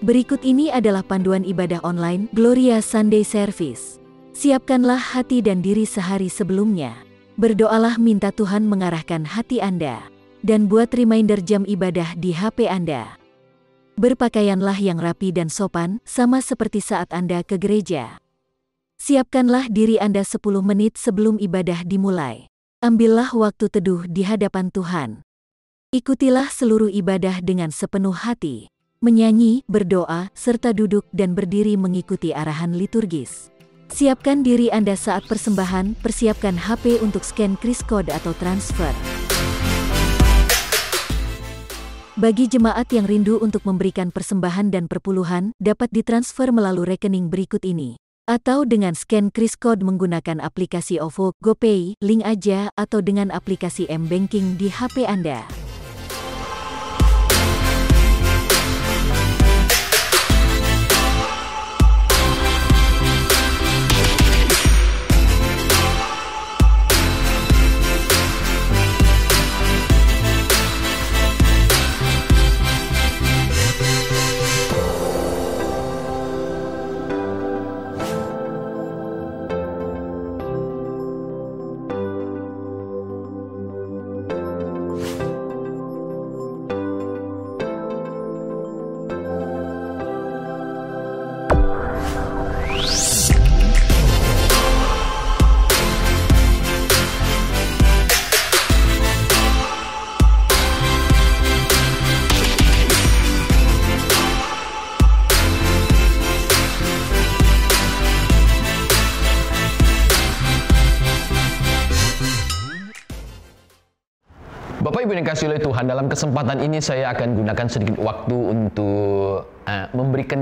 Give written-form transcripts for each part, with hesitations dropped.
Berikut ini adalah panduan ibadah online Gloria Sunday Service. Siapkanlah hati dan diri sehari sebelumnya. Berdoalah minta Tuhan mengarahkan hati Anda. Dan buat reminder jam ibadah di HP Anda. Berpakaianlah yang rapi dan sopan, sama seperti saat Anda ke gereja. Siapkanlah diri Anda 10 menit sebelum ibadah dimulai. Ambillah waktu teduh di hadapan Tuhan. Ikutilah seluruh ibadah dengan sepenuh hati. Menyanyi, berdoa, serta duduk dan berdiri mengikuti arahan liturgis. Siapkan diri Anda saat persembahan, persiapkan HP untuk scan kris code atau transfer. Bagi jemaat yang rindu untuk memberikan persembahan dan perpuluhan, dapat ditransfer melalui rekening berikut ini. Atau dengan scan kris code menggunakan aplikasi OVO, GoPay, link aja, atau dengan aplikasi M-Banking di HP Anda. Bapak Ibu yang dikasihi oleh Tuhan, dalam kesempatan ini saya akan gunakan sedikit waktu untuk memberikan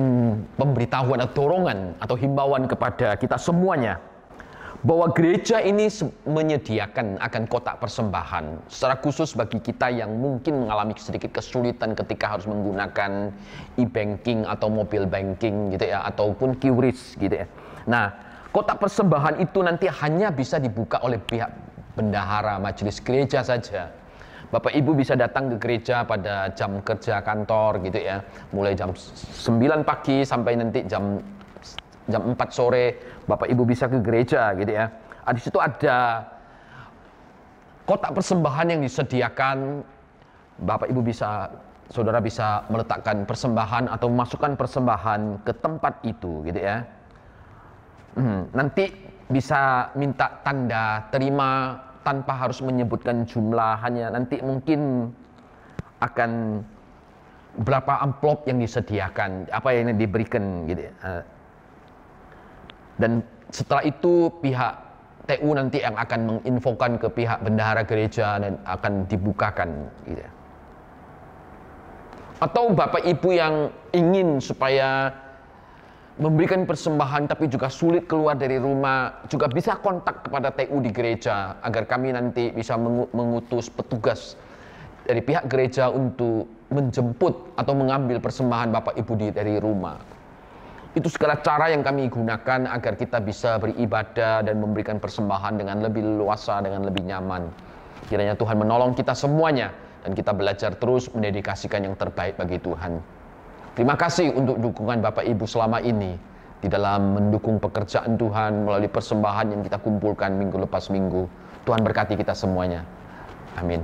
pemberitahuan atau dorongan atau himbauan kepada kita semuanya bahwa gereja ini menyediakan akan kotak persembahan secara khusus bagi kita yang mungkin mengalami sedikit kesulitan ketika harus menggunakan e-banking atau mobile banking gitu ya, ataupun QRIS gitu ya. Nah, kotak persembahan itu nanti hanya bisa dibuka oleh pihak bendahara majelis gereja saja. Bapak Ibu bisa datang ke gereja pada jam kerja kantor gitu ya, mulai jam 9 pagi sampai nanti jam 4 sore Bapak Ibu bisa ke gereja gitu ya. Di situ ada kotak persembahan yang disediakan. Bapak Ibu bisa, saudara bisa meletakkan persembahan atau memasukkan persembahan ke tempat itu gitu ya. Nanti bisa minta tanda terima tanpa harus menyebutkan jumlah, hanya nanti mungkin akan berapa amplop yang disediakan, apa yang diberikan gitu ya. Dan setelah itu pihak TU nanti yang akan menginfokan ke pihak bendahara gereja dan akan dibukakan gitu ya. Atau Bapak Ibu yang ingin supaya memberikan persembahan tapi juga sulit keluar dari rumah, juga bisa kontak kepada TU di gereja agar kami nanti bisa mengutus petugas dari pihak gereja untuk menjemput atau mengambil persembahan Bapak Ibu dari rumah. Itu segala cara yang kami gunakan agar kita bisa beribadah dan memberikan persembahan dengan lebih leluasa, dengan lebih nyaman. Kiranya Tuhan menolong kita semuanya dan kita belajar terus mendedikasikan yang terbaik bagi Tuhan. Terima kasih untuk dukungan Bapak Ibu selama ini di dalam mendukung pekerjaan Tuhan melalui persembahan yang kita kumpulkan minggu lepas minggu. Tuhan berkati kita semuanya. Amin.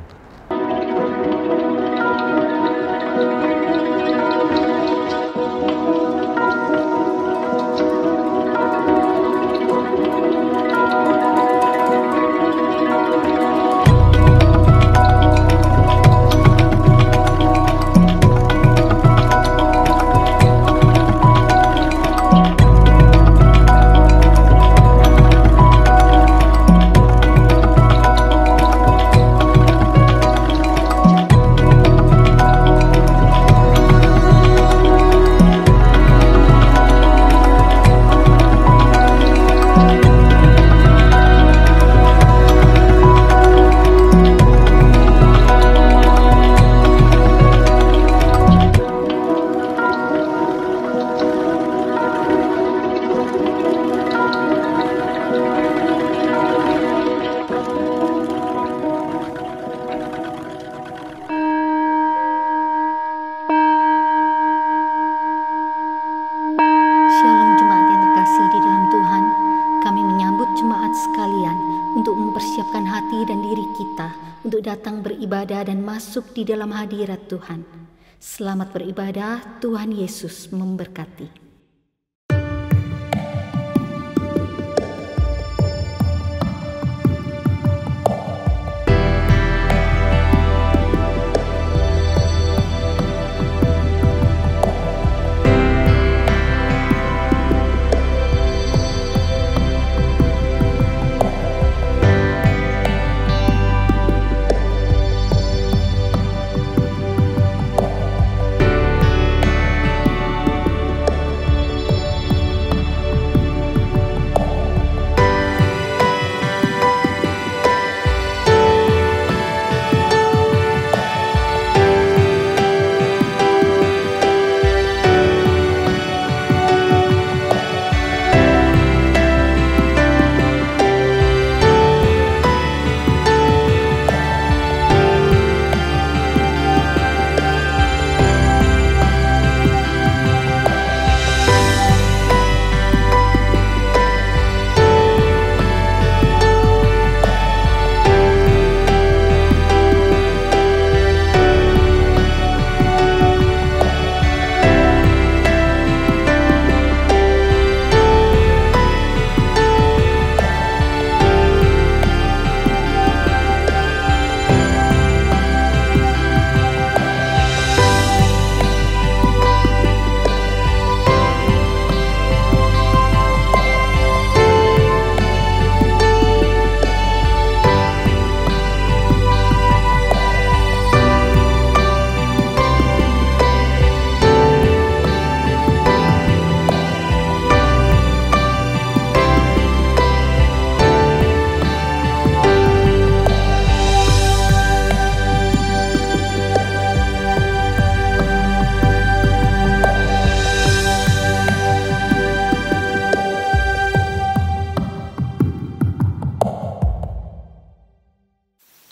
kita untuk datang beribadah dan masuk di dalam hadirat Tuhan. Selamat beribadah, Tuhan Yesus memberkati.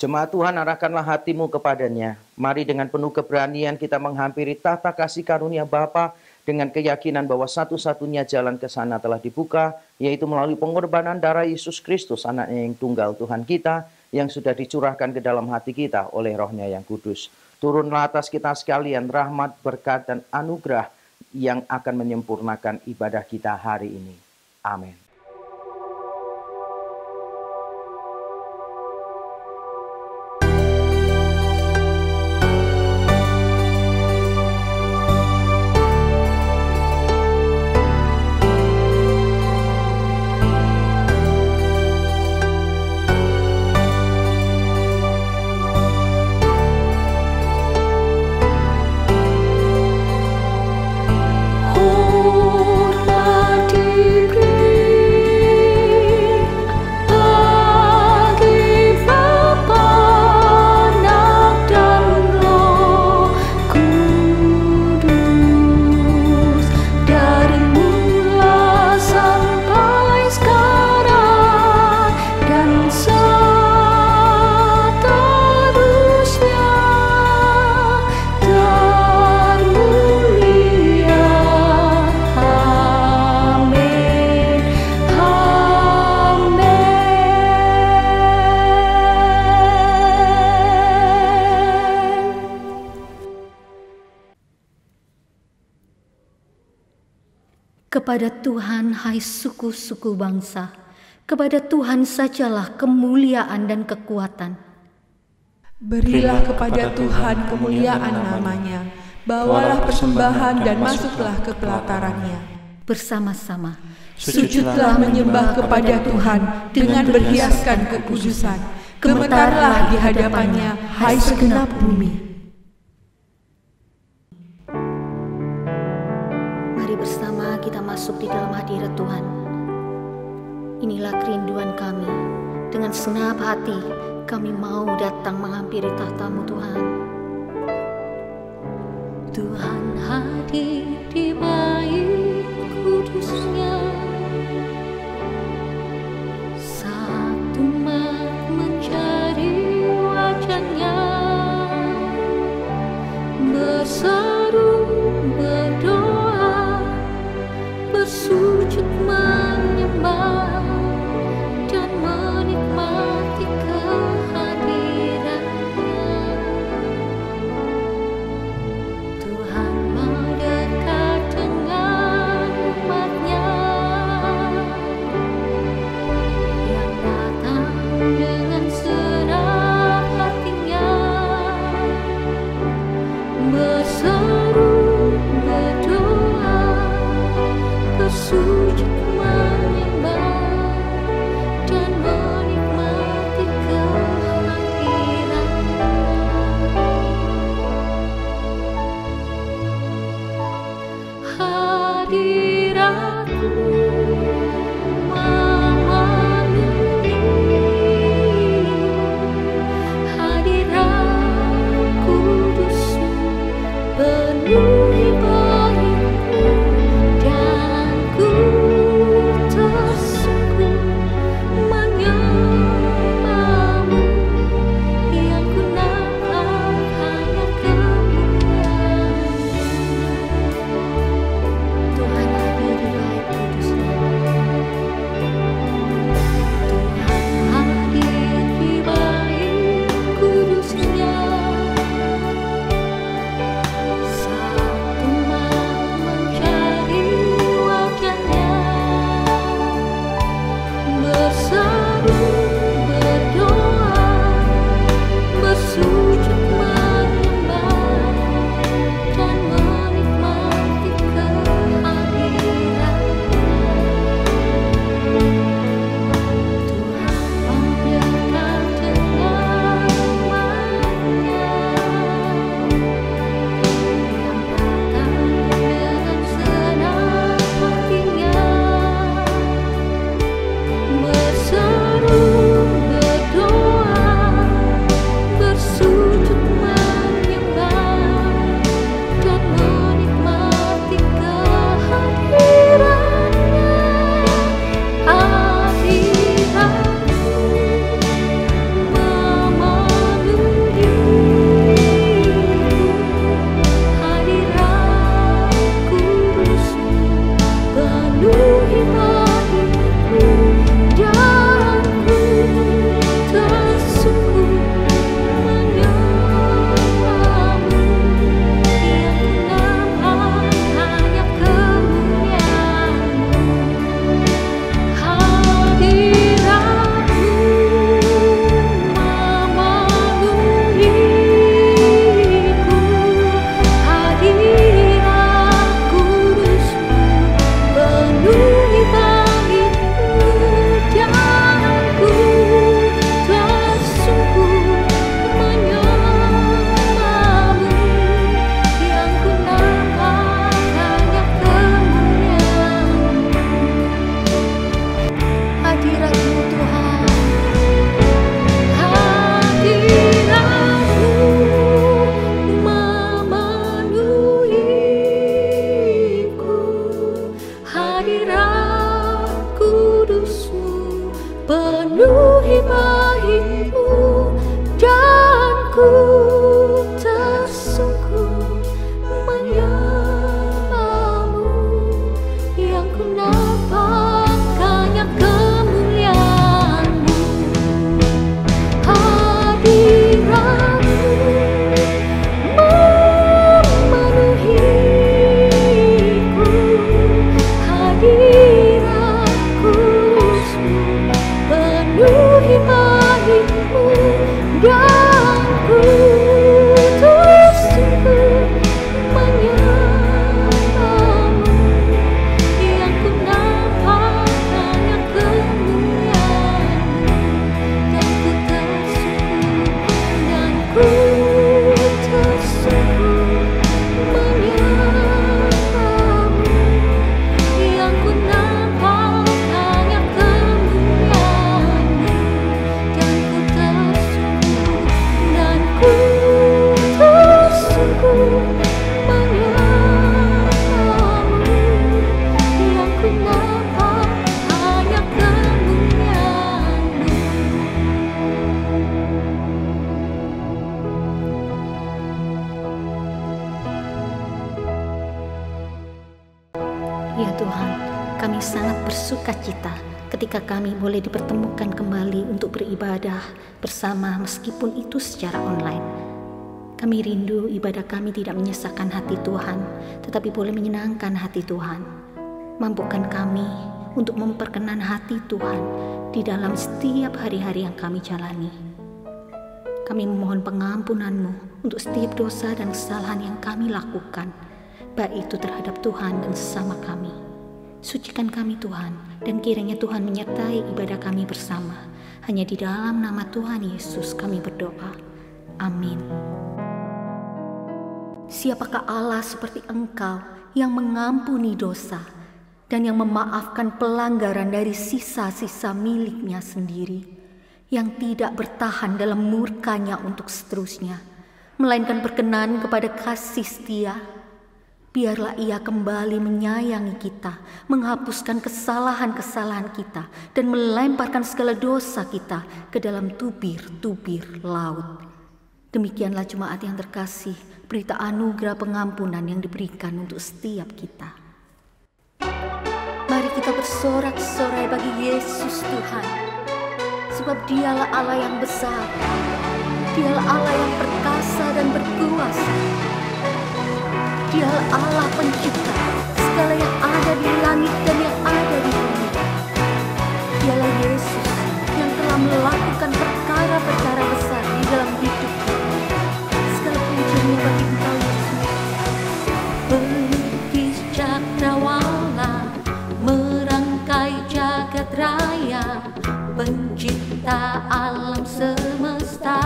Jemaat Tuhan, arahkanlah hatimu kepadanya. Mari dengan penuh keberanian kita menghampiri tahta kasih karunia Bapa dengan keyakinan bahwa satu-satunya jalan ke sana telah dibuka, yaitu melalui pengorbanan darah Yesus Kristus, anaknya yang tunggal Tuhan kita, yang sudah dicurahkan ke dalam hati kita oleh Roh-Nya yang kudus. Turunlah atas kita sekalian rahmat, berkat, dan anugerah yang akan menyempurnakan ibadah kita hari ini. Amin. Kepada Tuhan, hai suku-suku bangsa, kepada Tuhan sajalah kemuliaan dan kekuatan. Berilah kepada Tuhan kemuliaan namanya, bawalah persembahan dan masuklah ke pelatarannya. Bersama-sama, Sujudlah menyembah kepada Tuhan dengan berhiaskan kekudusan. Gemetarlah di hadapannya, hai segenap bumi. Mari bersama kita masuk di dalam hadirat Tuhan. Inilah kerinduan kami. Dengan segenap hati kami mau datang menghampiri tahta-Mu Tuhan. Tuhan hadir di bait kudus-Nya. Saat umat mencari wajah-Nya, berseru, berdoa, bersujud menyembah dan menikmati kehadiran. berseru, berdoa, bersujud menyembah dan menikmati kehadiran-Nya. Hadirat-Mu memenuhi, hadirat kudus-Mu penuhi baik-Mu, dan ku tersungkur menyembah-Mu, yang ku nampak hanya kemuliaan-Mu. Tuhan hadir di bait kudus-Nya. Tuhan hadir di bait kudus-Nya. Saat umat mencari wajah-Nya, berseru, berdoa, bersujud menyembah dan menikmati kehadiran-Nya. Tuhan mendengarkan nyamannya, yang datang dengan senang hatinya, berseru, berdoa, bersujud menyembah dan menikmati kehadiran-Nya. Hadirat-Mu memenuhi, hadirat kudus-Mu penuhi baik-Mu, dan ku tersungkur menyembah-Mu, yang ku nampak hanya kemuliaan-Mu. Hadirat-Mu memenuhiku, hadirat kudus-Mu penuhi baik-Mu, dan ku tersungkur menyembah-Mu, yang ku nampak hanya kemuliaan-Mu. Hadirat-Mu Tuhan, hadirat-Mu memenuhiku, hadirat kudus-Mu penuhi baik-Mu, dan ku tersungkur menyembah-Mu, yang ku nampak hanya kemuliaan-Mu. Hadirat-Mu memenuhiku, hadirat kudus-Mu penuhi baik-Mu, dan ku tersungkur menyembah-Mu, yang ku nampak hanya kemuliaan-Mu, dan ku tersungkur menyembah-Mu, yang ku nampak hanya kemuliaan-Mu, dan ku tersungkur menyembah-Mu, yang ku nampak hanya kemuliaan-Mu. Ya Tuhan, kami sangat bersukacita ketika kami boleh dipertemukan kembali untuk beribadah bersama meskipun itu secara online. Kami rindu ibadah kami tidak menyesakkan hati Tuhan, tetapi boleh menyenangkan hati Tuhan. Mampukan kami untuk memperkenan hati Tuhan di dalam setiap hari-hari yang kami jalani. Kami memohon pengampunan-Mu untuk setiap dosa dan kesalahan yang kami lakukan, baik itu terhadap Tuhan dan sesama kami. Sucikan kami Tuhan, dan kiranya Tuhan menyertai ibadah kami bersama. Hanya di dalam nama Tuhan Yesus kami berdoa. Amin. Siapakah Allah seperti Engkau yang mengampuni dosa dan yang memaafkan pelanggaran dari sisa-sisa miliknya sendiri, yang tidak bertahan dalam murkanya untuk seterusnya, melainkan berkenan kepada kasih setia. Biarlah Ia kembali menyayangi kita, menghapuskan kesalahan-kesalahan kita, dan melemparkan segala dosa kita ke dalam tubir-tubir laut. Demikianlah jemaat yang terkasih, berita anugerah pengampunan yang diberikan untuk setiap kita. Mari kita bersorak-sorai bagi Yesus Tuhan, sebab Dialah Allah yang besar, Dialah Allah yang perkasa dan berkuasa. Dialah Allah pencipta segala yang ada di langit dan yang ada di bumi. Dialah Yesus yang telah melakukan perkara-perkara besar di dalam hidup kita. Segala pujiannya bagi Engkau Yesus. Pelukis cakrawala, merangkai jagat raya, pencipta alam semesta,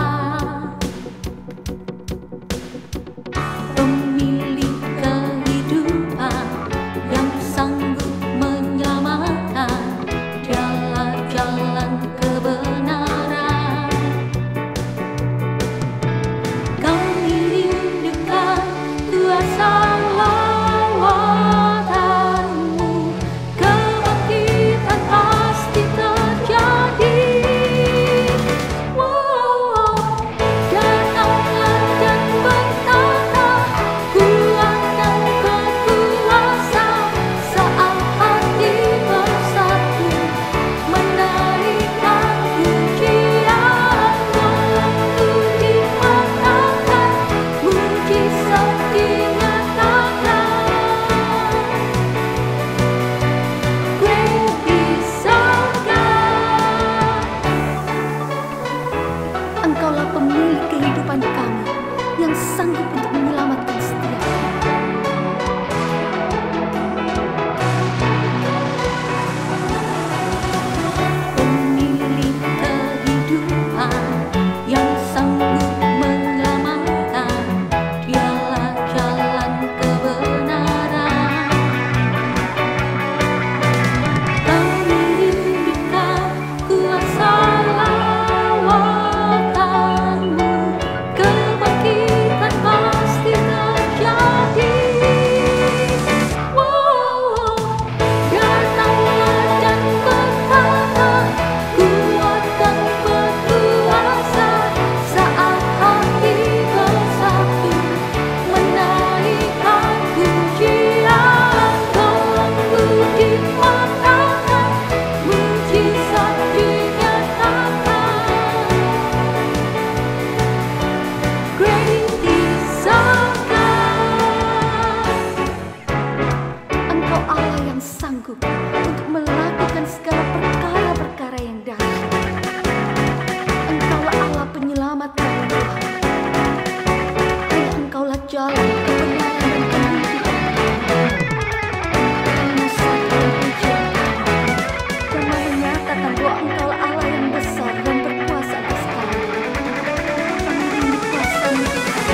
pemilik kehidupan yang sanggup menyelamatkan, dialah jalan kebenaran. Kami rindukan kuasa lawatan-Mu, kebangkitan pasti terjadi. Datanglah dan bertata, kuat dan berkuasa, saat hati bersatu, menaikkan pujian. Waktu dimatakan, mujizat dinyatakan. Great is our God. Engkaulah pemilik kehidupan kami, yang sanggup untuk menyelamatkan setiap kami. Pemilik kehidupan yang sanggup menyelamatkan, dialah jalan kebenaran. Kami rindukan kuasa lawatan-Mu, kebangkitan pasti terjadi. Datanglah dan bertata, kuat dan berkuasa, saat hati bersatu, menaikkan pujian. Waktu dimatakan, mujizat dinyatakan. Great is our God. Engkau Allah yang sanggup untuk melakukan segala perkara-perkara yang dahsyat. Engkaulah Allah penyelamat kami Tuhan. Hanya Engkaulah jalan kebenaran dan kehidupan. Hanya satu yang pujian kami, dan menyatakan bahwa Engkaulah Allah yang besar dan berkuasa atas kami. Kami rindu kuasa-Mu Tuhan.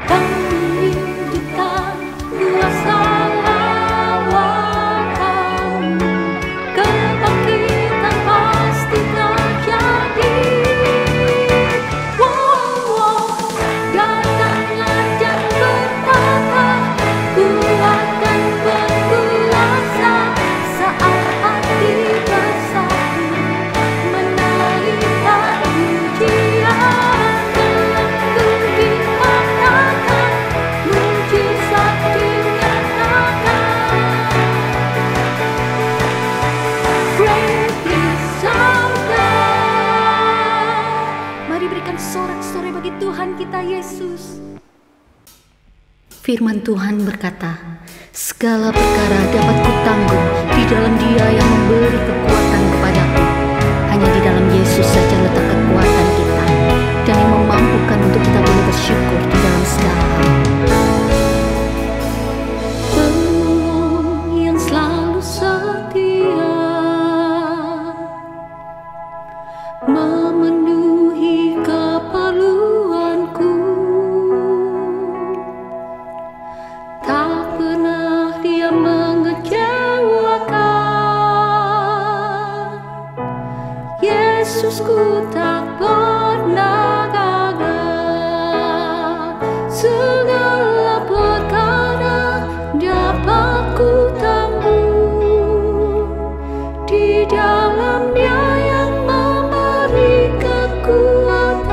Kami rindukan kuasa lawatan-Mu, kebangkitan pasti terjadi. Datanglah dan bertata, kuat dan berkuasa, saat hati bersatu, menaikkan pujian. Waktu dimatakan, mujizat dinyatakan. Great is our God. Mari berikan sorak-sorai bagi Tuhan kita Yesus. Firman Tuhan berkata, segala perkara dapat kutanggung di dalam Dia yang memberi kekuatan kepadaku. Hanya di dalam Yesus saja letak kekuatan kita, dan yang memampukan untuk kita boleh bersyukur di dalam segala hal. Penolong yang selalu setia, memenuhi keperluanku. Tak pernah Dia mengecewakan. Yesusku tak pernah gagal. Segala perkara dapat ku tanggung di dalam Dia yang memberi kekuatan.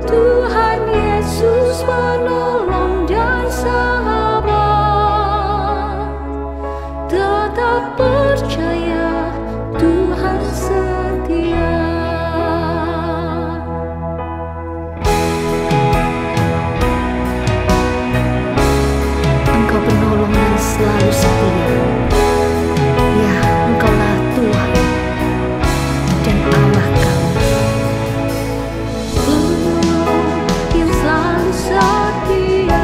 Tuhan Yesus menolong dan sahabat. Tetap percaya, Tuhan setia. Engkau penolong yang selalu setia. Ya, Engkaulah Tuhan dan Allah kami. Penolong yang selalu setia,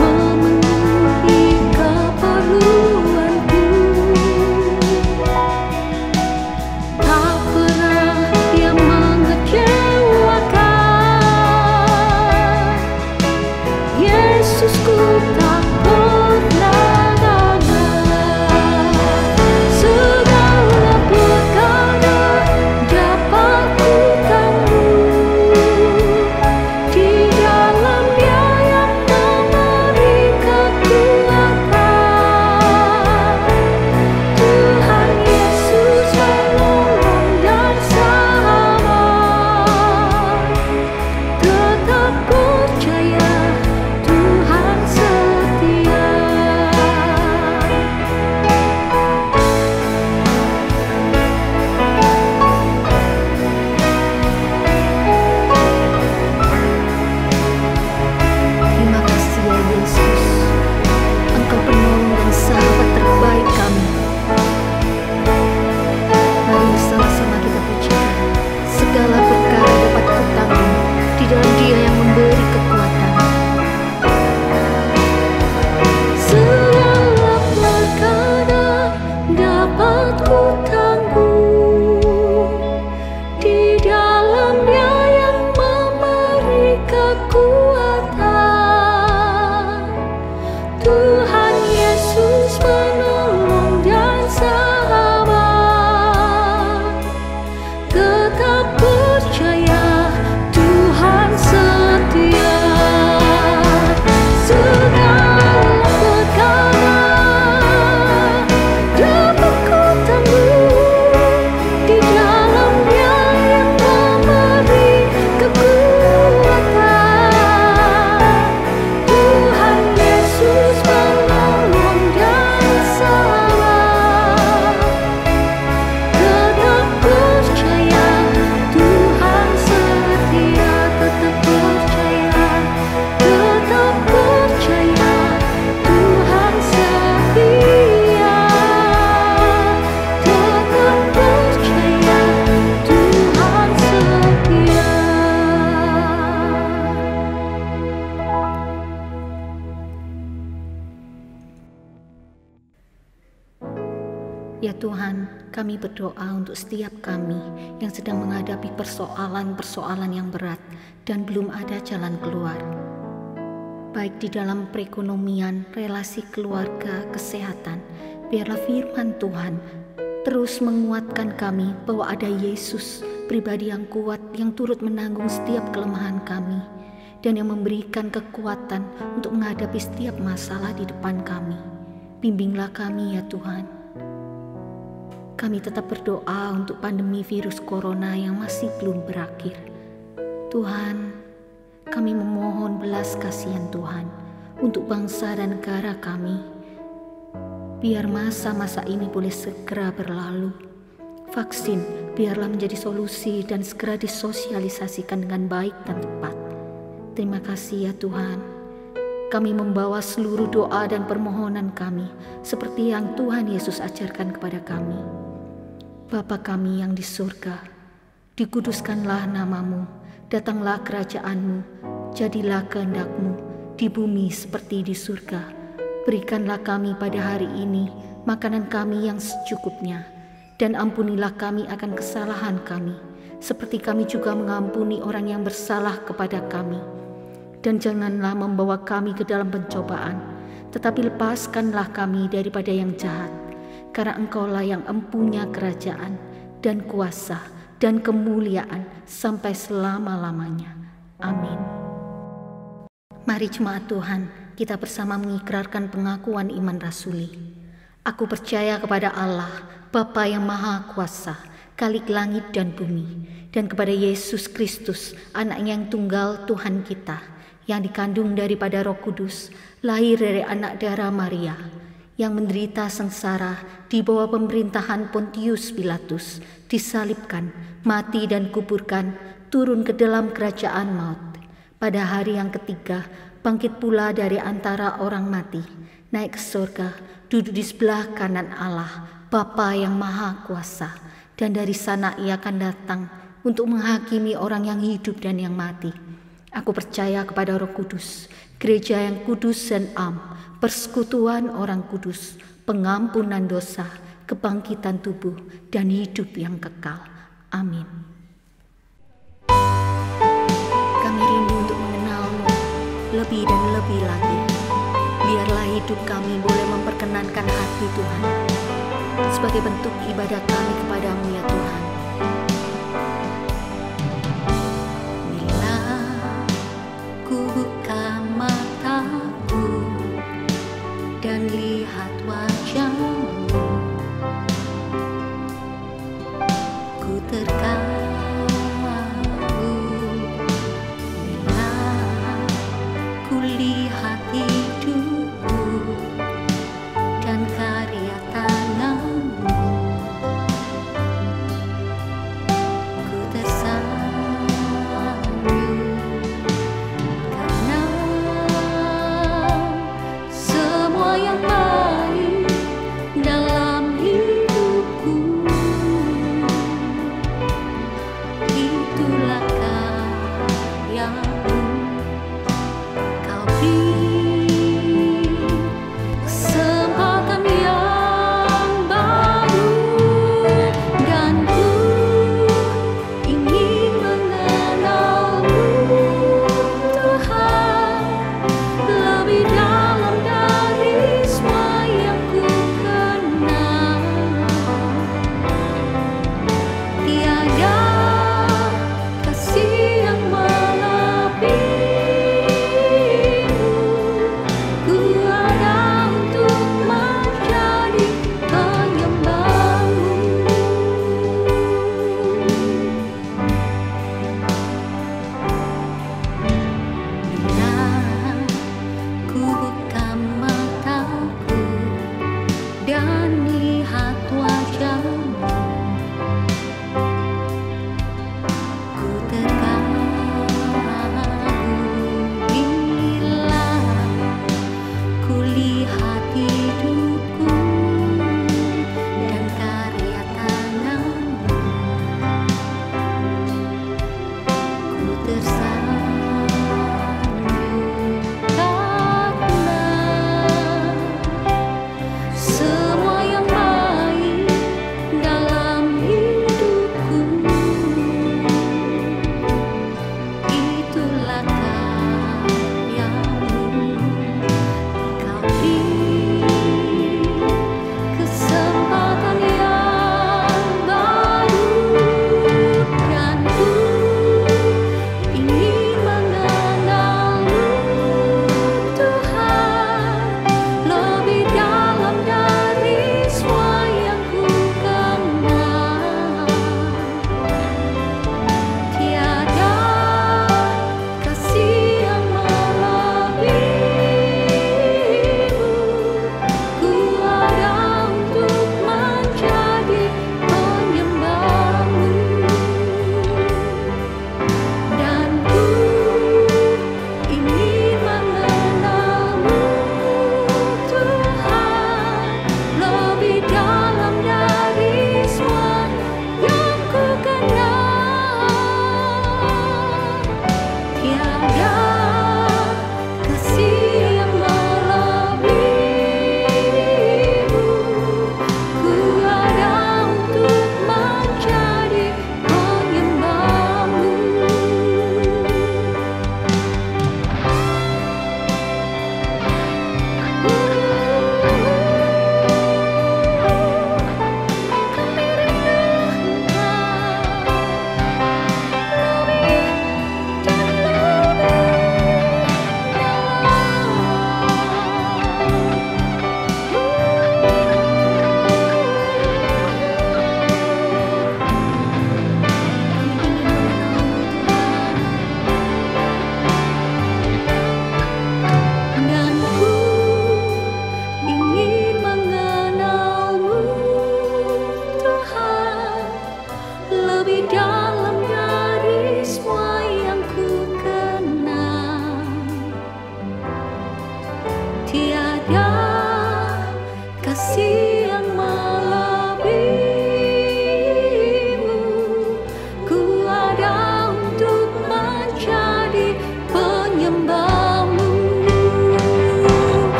memenuhi keperluanku. Tak pernah Dia mengecewakan. Yesusku tak pernah gagal. Segala perkara dapat ku tanggung di dalam Dia yang memberi kekuatan. Tuhan Yesus menolong dan sahabat. Tetap percaya, Tuhan setia. Terima kasih ya Yesus, Engkau penolong dan sahabat terbaik kami. Mari bersama-sama kita pujikan. Segala perkara dapat kutanggung di dalam Dia yang memberi kekuatan. Segala perkara dapat kutanggung di dalam Dia yang memberi kekuatan. Tuhan Yesus menolong dan sahabat. Tetap percaya, Tuhan setia. Segala perkara dapat kutanggung di dalam Dia yang memberi kekuatan. Tuhan Yesus menolong dan sahabat. Tetap percaya, Tuhan setia. Tetap percaya, tetap percaya, Tuhan setia. Tetap percaya, Tuhan setia. Ya Tuhan, kami berdoa untuk setiap kami yang sedang menghadapi persoalan-persoalan yang berat dan belum ada jalan keluar. Baik di dalam perekonomian, relasi keluarga, kesehatan, biarlah firman Tuhan terus menguatkan kami bahwa ada Yesus, pribadi yang kuat yang turut menanggung setiap kelemahan kami dan yang memberikan kekuatan untuk menghadapi setiap masalah di depan kami. Bimbinglah kami ya Tuhan. Kami tetap berdoa untuk pandemi virus corona yang masih belum berakhir. Tuhan, kami memohon belas kasihan Tuhan untuk bangsa dan negara kami. Biar masa-masa ini boleh segera berlalu. Vaksin biarlah menjadi solusi dan segera disosialisasikan dengan baik dan tepat. Terima kasih ya Tuhan. Kami membawa seluruh doa dan permohonan kami seperti yang Tuhan Yesus ajarkan kepada kami. Bapa kami yang di surga, dikuduskanlah namamu, datanglah kerajaanmu, jadilah kehendak-Mu di bumi seperti di surga. Berikanlah kami pada hari ini makanan kami yang secukupnya, dan ampunilah kami akan kesalahan kami, seperti kami juga mengampuni orang yang bersalah kepada kami. Dan janganlah membawa kami ke dalam pencobaan, tetapi lepaskanlah kami daripada yang jahat. Karena Engkaulah yang empunya kerajaan dan kuasa dan kemuliaan sampai selama-lamanya. Amin. Mari jemaat Tuhan, kita bersama mengikrarkan pengakuan iman rasuli. Aku percaya kepada Allah, Bapa yang Maha Kuasa, Khalik langit dan bumi, dan kepada Yesus Kristus, Anaknya yang tunggal Tuhan kita, yang dikandung daripada Roh Kudus, lahir dari anak darah Maria, yang menderita sengsara di bawah pemerintahan Pontius Pilatus, disalibkan, mati dan kuburkan, turun ke dalam kerajaan maut. Pada hari yang ketiga, bangkit pula dari antara orang mati, naik ke surga, duduk di sebelah kanan Allah, Bapa yang Maha Kuasa, dan dari sana Ia akan datang untuk menghakimi orang yang hidup dan yang mati. Aku percaya kepada Roh Kudus, gereja yang kudus dan am, persekutuan orang kudus, pengampunan dosa, kebangkitan tubuh, dan hidup yang kekal. Amin. Kami rindu untuk mengenal-Mu lebih dan lebih lagi. Biarlah hidup kami boleh memperkenankan hati Tuhan, sebagai bentuk ibadah kami kepadamu ya Tuhan. Buka mataku dan lihat wajah-Mu, ku terkagum bila ku lihat hidupku dan karya tangan-Mu. Ku tersanjung yang baik dalam hidupku.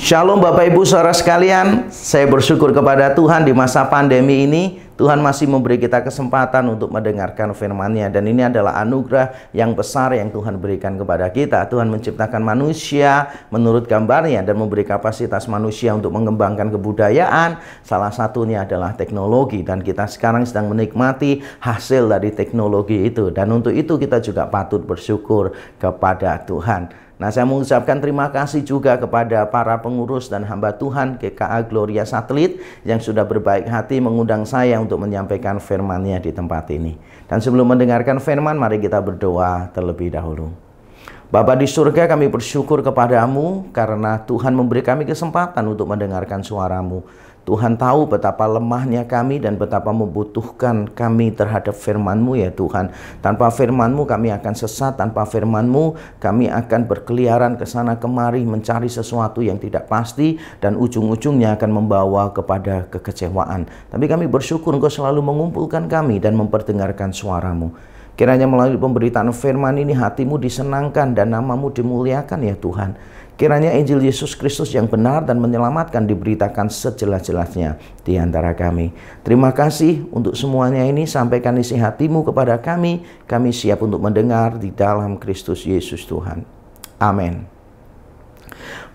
Shalom Bapak Ibu Saudara sekalian, saya bersyukur kepada Tuhan di masa pandemi ini, Tuhan masih memberi kita kesempatan untuk mendengarkan firman-Nya. Dan ini adalah anugerah yang besar yang Tuhan berikan kepada kita. Tuhan menciptakan manusia menurut gambarnya dan memberi kapasitas manusia untuk mengembangkan kebudayaan. Salah satunya adalah teknologi, dan kita sekarang sedang menikmati hasil dari teknologi itu. Dan untuk itu kita juga patut bersyukur kepada Tuhan. Nah, saya mengucapkan terima kasih juga kepada para pengurus dan hamba Tuhan GKA Gloria Satelit yang sudah berbaik hati mengundang saya untuk menyampaikan firman-Nya di tempat ini. Dan sebelum mendengarkan firman, mari kita berdoa terlebih dahulu. Bapa di surga, kami bersyukur kepadamu karena Tuhan memberi kami kesempatan untuk mendengarkan suara-Mu. Tuhan tahu betapa lemahnya kami dan betapa membutuhkan kami terhadap firman-Mu ya Tuhan. Tanpa firman-Mu kami akan sesat, tanpa firman-Mu kami akan berkeliaran ke sana kemari mencari sesuatu yang tidak pasti dan ujung-ujungnya akan membawa kepada kekecewaan. Tapi kami bersyukur Engkau selalu mengumpulkan kami dan memperdengarkan suara-Mu. Kiranya melalui pemberitaan firman ini hatimu disenangkan dan namamu dimuliakan ya Tuhan. Kiranya Injil Yesus Kristus yang benar dan menyelamatkan diberitakan sejelas-jelasnya di antara kami. Terima kasih untuk semuanya ini. Sampaikan isi hatimu kepada kami. Kami siap untuk mendengar di dalam Kristus Yesus Tuhan. Amin.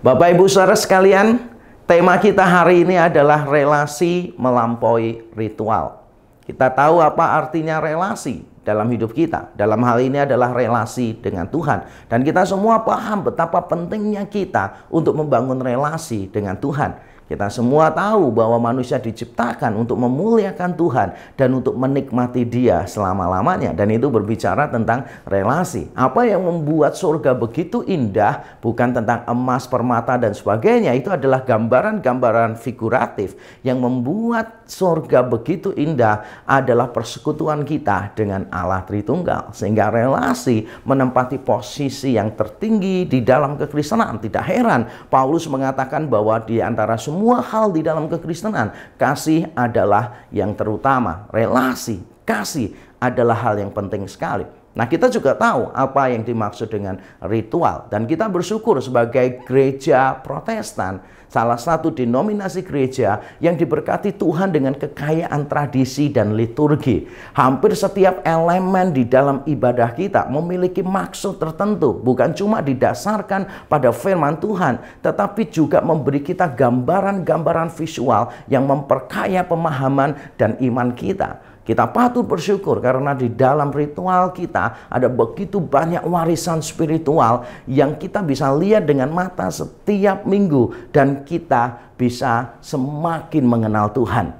Bapak Ibu Saudara sekalian, tema kita hari ini adalah relasi melampaui ritual. Kita tahu apa artinya relasi dalam hidup kita. Dalam hal ini adalah relasi dengan Tuhan. Dan kita semua paham betapa pentingnya kita untuk membangun relasi dengan Tuhan. Kita semua tahu bahwa manusia diciptakan untuk memuliakan Tuhan dan untuk menikmati Dia selama-lamanya. Dan itu berbicara tentang relasi. Apa yang membuat surga begitu indah bukan tentang emas, permata, dan sebagainya. Itu adalah gambaran-gambaran figuratif. Yang membuat surga begitu indah adalah persekutuan kita dengan Allah Tritunggal. Sehingga relasi menempati posisi yang tertinggi di dalam kekristenan. Tidak heran Paulus mengatakan bahwa di antara semua hal di dalam kekristenan, kasih adalah yang terutama. Relasi, kasih adalah hal yang penting sekali. Nah, kita juga tahu apa yang dimaksud dengan ritual. Dan kita bersyukur sebagai gereja Protestan, salah satu denominasi gereja yang diberkati Tuhan dengan kekayaan tradisi dan liturgi. Hampir setiap elemen di dalam ibadah kita memiliki maksud tertentu. Bukan cuma didasarkan pada firman Tuhan, tetapi juga memberi kita gambaran-gambaran visual yang memperkaya pemahaman dan iman kita. Kita patut bersyukur karena di dalam ritual kita ada begitu banyak warisan spiritual yang kita bisa lihat dengan mata setiap minggu dan kita bisa semakin mengenal Tuhan.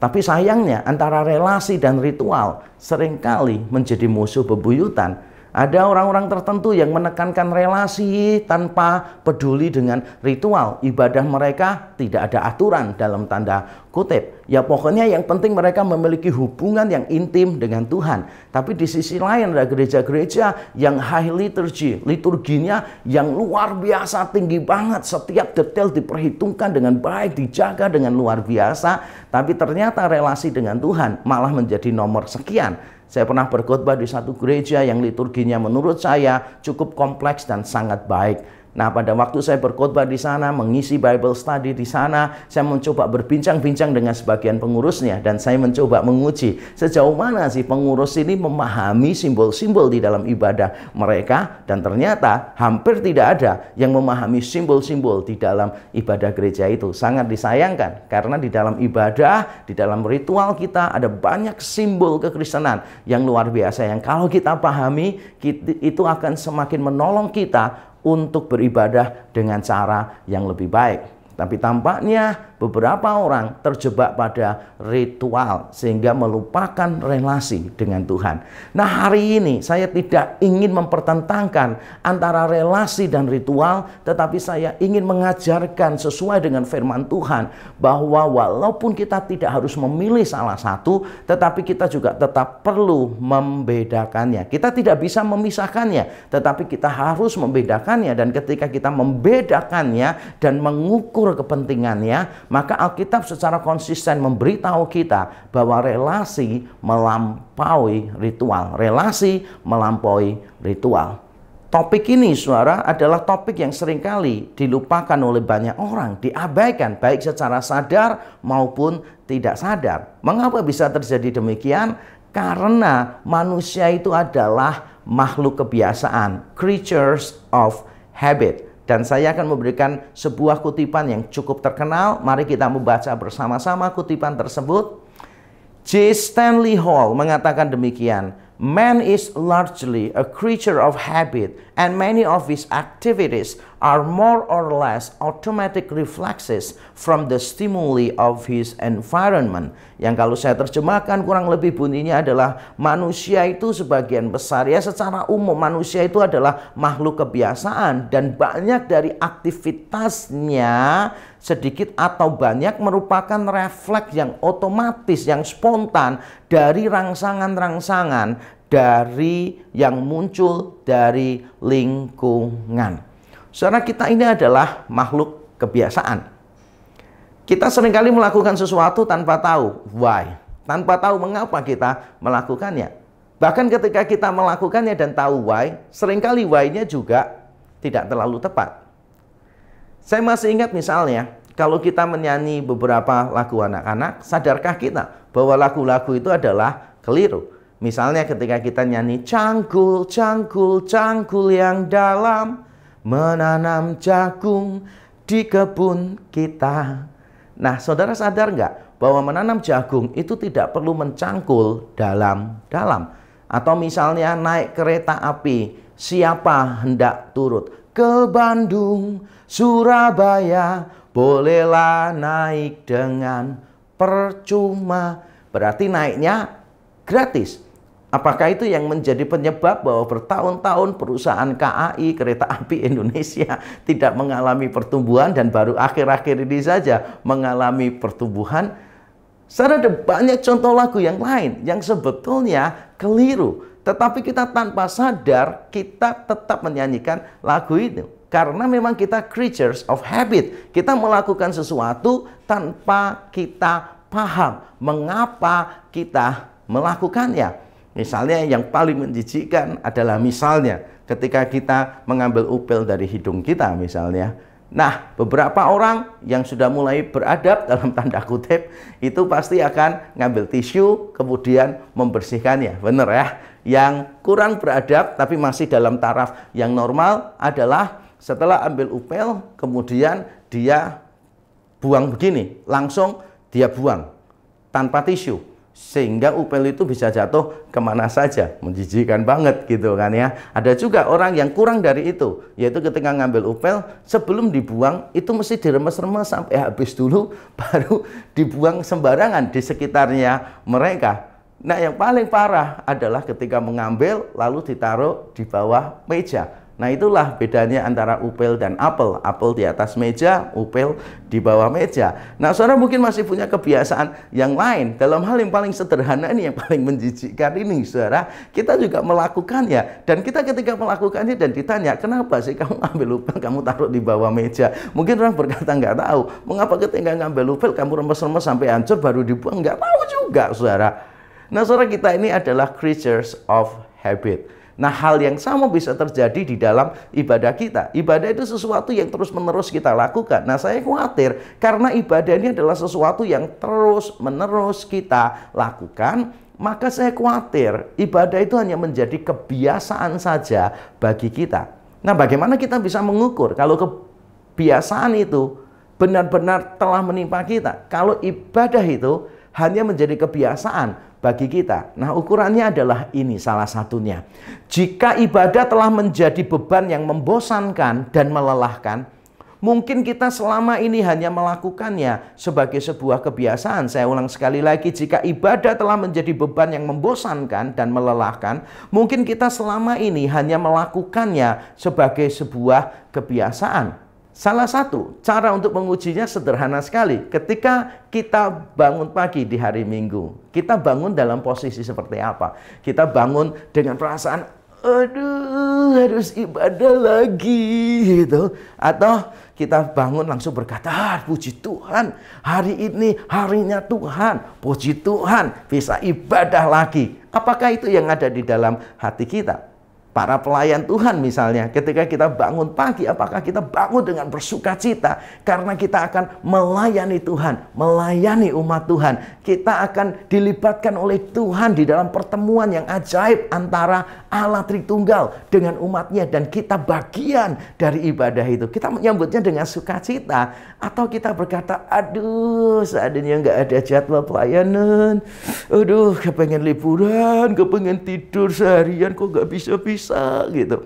Tapi sayangnya antara relasi dan ritual seringkali menjadi musuh bebuyutan. Ada orang-orang tertentu yang menekankan relasi tanpa peduli dengan ritual. Ibadah mereka tidak ada aturan dalam tanda kutip. Ya pokoknya yang penting mereka memiliki hubungan yang intim dengan Tuhan. Tapi di sisi lain ada gereja-gereja yang high liturgy. Liturginya yang luar biasa tinggi banget. Setiap detail diperhitungkan dengan baik, dijaga dengan luar biasa. Tapi ternyata relasi dengan Tuhan malah menjadi nomor sekian. Saya pernah berkhotbah di satu gereja yang liturginya menurut saya cukup kompleks dan sangat baik. Nah, pada waktu saya berkhotbah di sana, mengisi Bible study di sana, saya mencoba berbincang-bincang dengan sebagian pengurusnya dan saya mencoba menguji sejauh mana sih pengurus ini memahami simbol-simbol di dalam ibadah mereka, dan ternyata hampir tidak ada yang memahami simbol-simbol di dalam ibadah gereja itu. Sangat disayangkan karena di dalam ibadah, di dalam ritual kita ada banyak simbol kekristenan yang luar biasa yang kalau kita pahami itu akan semakin menolong kita untuk beribadah dengan cara yang lebih baik. Tapi tampaknya beberapa orang terjebak pada ritual sehingga melupakan relasi dengan Tuhan. Nah, hari ini saya tidak ingin mempertentangkan antara relasi dan ritual, tetapi saya ingin mengajarkan sesuai dengan firman Tuhan bahwa walaupun kita tidak harus memilih salah satu, tetapi kita juga tetap perlu membedakannya. Kita tidak bisa memisahkannya, tetapi kita harus membedakannya, dan ketika kita membedakannya dan mengukur kepentingannya, maka Alkitab secara konsisten memberitahu kita bahwa relasi melampaui ritual. Relasi melampaui ritual. Topik ini, saudara, adalah topik yang seringkali dilupakan oleh banyak orang, diabaikan baik secara sadar maupun tidak sadar. Mengapa bisa terjadi demikian? Karena manusia itu adalah makhluk kebiasaan, creatures of habit. Dan saya akan memberikan sebuah kutipan yang cukup terkenal. Mari kita membaca bersama-sama kutipan tersebut. J. Stanley Hall mengatakan demikian. Man is largely a creature of habit, and many of his activities are more or less automatic reflexes from the stimuli of his environment. Yang kalau saya terjemahkan kurang lebih bunyinya adalah manusia itu sebagian besar, ya secara umum manusia itu adalah makhluk kebiasaan, dan banyak dari aktivitasnya sedikit atau banyak merupakan refleks yang otomatis, yang spontan dari rangsangan-rangsangan dari yang muncul dari lingkungan. Saudara, kita ini adalah makhluk kebiasaan. Kita seringkali melakukan sesuatu tanpa tahu why, tanpa tahu mengapa kita melakukannya. Bahkan ketika kita melakukannya dan tahu why, seringkali why-nya juga tidak terlalu tepat. Saya masih ingat misalnya, kalau kita menyanyi beberapa lagu anak-anak, sadarkah kita bahwa lagu-lagu itu adalah keliru? Misalnya ketika kita nyanyi, cangkul, cangkul, cangkul yang dalam, menanam jagung di kebun kita. Nah, saudara sadar nggak bahwa menanam jagung itu tidak perlu mencangkul dalam-dalam? Atau misalnya naik kereta api, siapa hendak turut ke Bandung, Surabaya, bolehlah naik dengan percuma. Berarti naiknya gratis. Apakah itu yang menjadi penyebab bahwa bertahun-tahun perusahaan KAI, Kereta Api Indonesia, tidak mengalami pertumbuhan dan baru akhir-akhir ini saja mengalami pertumbuhan? Saudara, ada banyak contoh lagu yang lain yang sebetulnya keliru. Tetapi kita tanpa sadar, kita tetap menyanyikan lagu itu. Karena memang kita creatures of habit. Kita melakukan sesuatu tanpa kita paham mengapa kita melakukannya. Misalnya yang paling menjijikkan adalah misalnya ketika kita mengambil upil dari hidung kita misalnya. Nah, beberapa orang yang sudah mulai beradab dalam tanda kutip itu pasti akan ngambil tisu kemudian membersihkannya. Benar ya? Yang kurang beradab tapi masih dalam taraf yang normal adalah setelah ambil upil kemudian dia buang begini, langsung dia buang tanpa tisu, sehingga upil itu bisa jatuh kemana saja. Menjijikan banget gitu kan ya. Ada juga orang yang kurang dari itu, yaitu ketika ngambil upil sebelum dibuang itu mesti diremes-remes sampai habis dulu baru dibuang sembarangan di sekitarnya mereka. Nah, yang paling parah adalah ketika mengambil lalu ditaruh di bawah meja. Nah, itulah bedanya antara upil dan apel. Apel di atas meja, upil di bawah meja. Nah, saudara mungkin masih punya kebiasaan yang lain. Dalam hal yang paling sederhana ini, yang paling menjijikkan ini, saudara, kita juga melakukannya. Dan kita ketika melakukannya dan ditanya, kenapa sih kamu ambil upil, kamu taruh di bawah meja? Mungkin orang berkata nggak tahu. Mengapa ketika ngambil upil, kamu remes-remes sampai hancur baru dibuang? Nggak tahu juga, saudara. Nah, saudara, kita ini adalah creatures of habit. Nah, hal yang sama bisa terjadi di dalam ibadah kita. Ibadah itu sesuatu yang terus-menerus kita lakukan. Nah, saya khawatir karena ibadah ini adalah sesuatu yang terus-menerus kita lakukan, maka saya khawatir ibadah itu hanya menjadi kebiasaan saja bagi kita. Nah, bagaimana kita bisa mengukur kalau kebiasaan itu benar-benar telah menimpa kita? Kalau ibadah itu hanya menjadi kebiasaan bagi kita. Nah, ukurannya adalah ini salah satunya. Jika ibadah telah menjadi beban yang membosankan dan melelahkan, mungkin kita selama ini hanya melakukannya sebagai sebuah kebiasaan. Saya ulang sekali lagi, jika ibadah telah menjadi beban yang membosankan dan melelahkan, mungkin kita selama ini hanya melakukannya sebagai sebuah kebiasaan. Salah satu cara untuk mengujinya sederhana sekali. Ketika kita bangun pagi di hari Minggu, kita bangun dalam posisi seperti apa? Kita bangun dengan perasaan, aduh harus ibadah lagi gitu. Atau kita bangun langsung berkata, puji Tuhan, hari ini harinya Tuhan, puji Tuhan, bisa ibadah lagi. Apakah itu yang ada di dalam hati kita? Para pelayan Tuhan misalnya, ketika kita bangun pagi, apakah kita bangun dengan bersukacita? Karena kita akan melayani Tuhan, melayani umat Tuhan. Kita akan dilibatkan oleh Tuhan di dalam pertemuan yang ajaib antara Allah Tritunggal dengan umatnya. Dan kita bagian dari ibadah itu. Kita menyambutnya dengan sukacita. Atau kita berkata, aduh seadanya nggak ada jadwal pelayanan. Aduh kepengen liburan, kepengen tidur seharian kok nggak bisa-bisa gitu.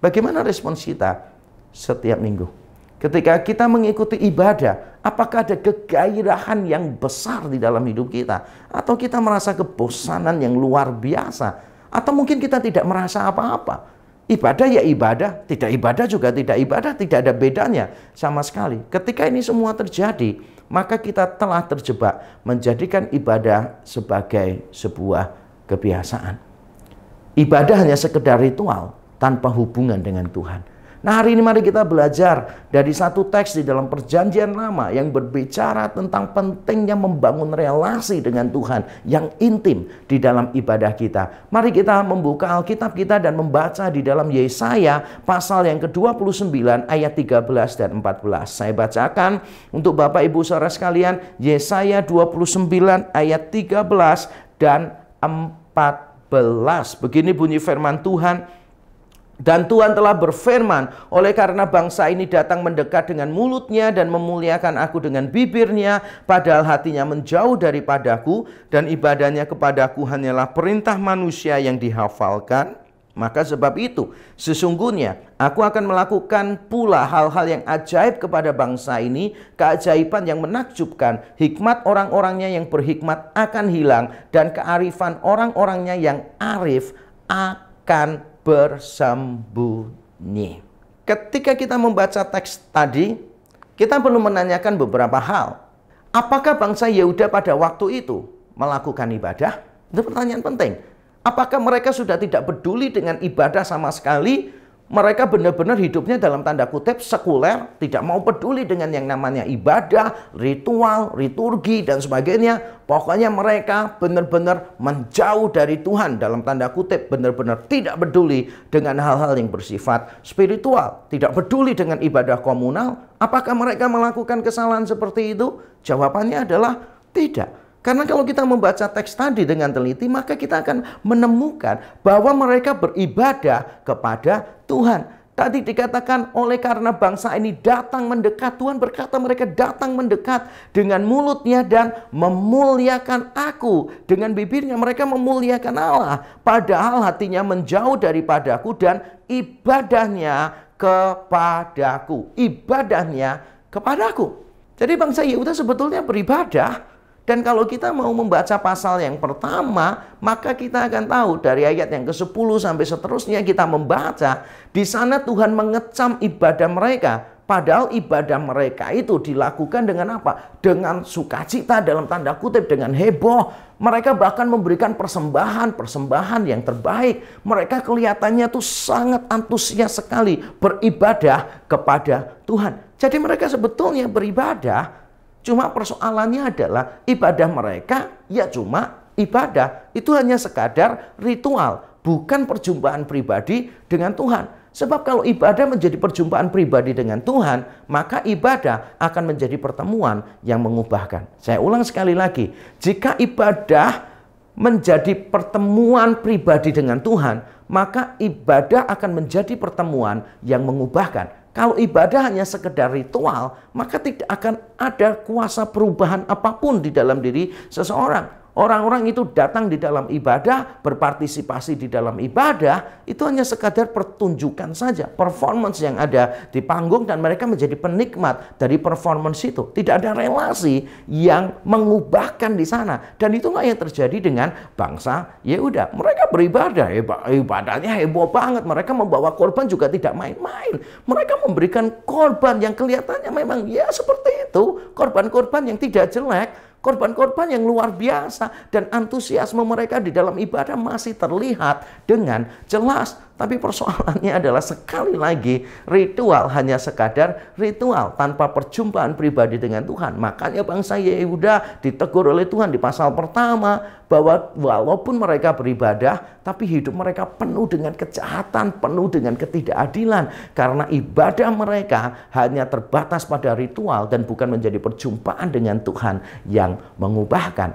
Bagaimana respons kita setiap minggu? Ketika kita mengikuti ibadah, apakah ada kegairahan yang besar di dalam hidup kita? Atau kita merasa kebosanan yang luar biasa? Atau mungkin kita tidak merasa apa-apa? Ibadah ya ibadah, tidak ibadah juga tidak ibadah, tidak ada bedanya sama sekali. Ketika ini semua terjadi, maka kita telah terjebak menjadikan ibadah sebagai sebuah kebiasaan. Ibadah hanya sekedar ritual tanpa hubungan dengan Tuhan. Nah, hari ini mari kita belajar dari satu teks di dalam Perjanjian Lama yang berbicara tentang pentingnya membangun relasi dengan Tuhan yang intim di dalam ibadah kita. Mari kita membuka Alkitab kita dan membaca di dalam Yesaya pasal yang ke-29 ayat 13 dan 14. Saya bacakan untuk Bapak Ibu Saudara sekalian, Yesaya 29 ayat 13 dan 14. Begini bunyi firman Tuhan. Dan Tuhan telah berfirman, oleh karena bangsa ini datang mendekat dengan mulutnya dan memuliakan aku dengan bibirnya, padahal hatinya menjauh daripadaku, dan ibadahnya kepadaku hanyalah perintah manusia yang dihafalkan. Maka sebab itu, sesungguhnya aku akan melakukan pula hal-hal yang ajaib kepada bangsa ini, keajaiban yang menakjubkan. Hikmat orang-orangnya yang berhikmat akan hilang, dan kearifan orang-orangnya yang arif akan bersembunyi. Ketika kita membaca teks tadi, kita perlu menanyakan beberapa hal. Apakah bangsa Yehuda pada waktu itu melakukan ibadah? Itu pertanyaan penting. Apakah mereka sudah tidak peduli dengan ibadah sama sekali? Mereka benar-benar hidupnya dalam tanda kutip sekuler, tidak mau peduli dengan yang namanya ibadah, ritual, liturgi, dan sebagainya. Pokoknya mereka benar-benar menjauh dari Tuhan dalam tanda kutip, benar-benar tidak peduli dengan hal-hal yang bersifat spiritual, tidak peduli dengan ibadah komunal. Apakah mereka melakukan kesalahan seperti itu? Jawabannya adalah tidak. Karena kalau kita membaca teks tadi dengan teliti, maka kita akan menemukan bahwa mereka beribadah kepada Tuhan. Tadi dikatakan oleh karena bangsa ini datang mendekat, Tuhan berkata mereka datang mendekat dengan mulutnya dan memuliakan aku. Dengan bibirnya mereka memuliakan Allah, padahal hatinya menjauh daripadaku dan ibadahnya kepadaku. Ibadahnya kepadaku. Jadi bangsa Yehuda sebetulnya beribadah. Dan kalau kita mau membaca pasal yang pertama, maka kita akan tahu dari ayat yang ke-10 sampai seterusnya kita membaca. Di sana Tuhan mengecam ibadah mereka. Padahal ibadah mereka itu dilakukan dengan apa? Dengan sukacita dalam tanda kutip, dengan heboh. Mereka bahkan memberikan persembahan yang terbaik. Mereka kelihatannya tuh sangat antusias sekali beribadah kepada Tuhan. Jadi mereka sebetulnya beribadah. Cuma persoalannya adalah ibadah mereka ya cuma ibadah. Itu hanya sekadar ritual, bukan perjumpaan pribadi dengan Tuhan. Sebab kalau ibadah menjadi perjumpaan pribadi dengan Tuhan, maka ibadah akan menjadi pertemuan yang mengubahkan. Saya ulang sekali lagi, jika ibadah menjadi pertemuan pribadi dengan Tuhan, maka ibadah akan menjadi pertemuan yang mengubahkan. Kalau ibadah hanya sekedar ritual, maka tidak akan ada kuasa perubahan apapun di dalam diri seseorang. Orang-orang itu datang di dalam ibadah, berpartisipasi di dalam ibadah, itu hanya sekadar pertunjukan saja, performance yang ada di panggung, dan mereka menjadi penikmat dari performance itu. Tidak ada relasi yang mengubahkan di sana. Dan itulah yang terjadi dengan bangsa Yehuda. Mereka beribadah, ibadahnya heboh banget. Mereka membawa korban juga tidak main-main. Mereka memberikan korban yang kelihatannya memang ya seperti itu. Korban-korban yang tidak jelek. Korban-korban yang luar biasa, dan antusiasme mereka di dalam ibadah masih terlihat dengan jelas. Tapi persoalannya adalah sekali lagi ritual hanya sekadar ritual tanpa perjumpaan pribadi dengan Tuhan. Makanya bangsa Yehuda ditegur oleh Tuhan di pasal pertama bahwa walaupun mereka beribadah, tapi hidup mereka penuh dengan kejahatan, penuh dengan ketidakadilan. Karena ibadah mereka hanya terbatas pada ritual dan bukan menjadi perjumpaan dengan Tuhan yang mengubahkan.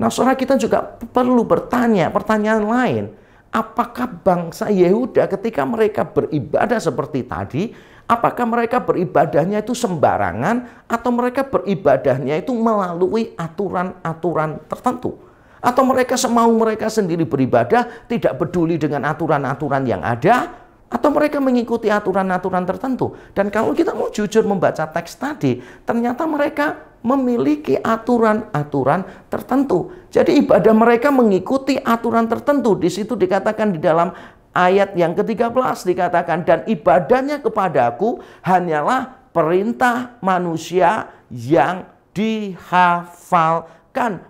Nah, saudara, kita juga perlu bertanya pertanyaan lain. Apakah bangsa Yehuda ketika mereka beribadah seperti tadi, apakah mereka beribadahnya itu sembarangan atau mereka beribadahnya itu melalui aturan-aturan tertentu? Atau mereka semau mereka sendiri beribadah, tidak peduli dengan aturan-aturan yang ada? Atau mereka mengikuti aturan-aturan tertentu? Dan kalau kita mau jujur membaca teks tadi, ternyata mereka memiliki aturan-aturan tertentu. Jadi ibadah mereka mengikuti aturan tertentu. Di situ dikatakan di dalam ayat yang ke-13 dikatakan, dan ibadahnya kepadaku hanyalah perintah manusia yang dihafalkan.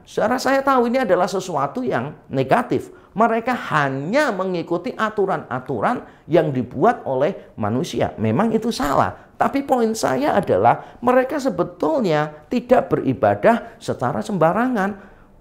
Saudara, saya tahu ini adalah sesuatu yang negatif. Mereka hanya mengikuti aturan-aturan yang dibuat oleh manusia. Memang itu salah. Tapi poin saya adalah mereka sebetulnya tidak beribadah secara sembarangan.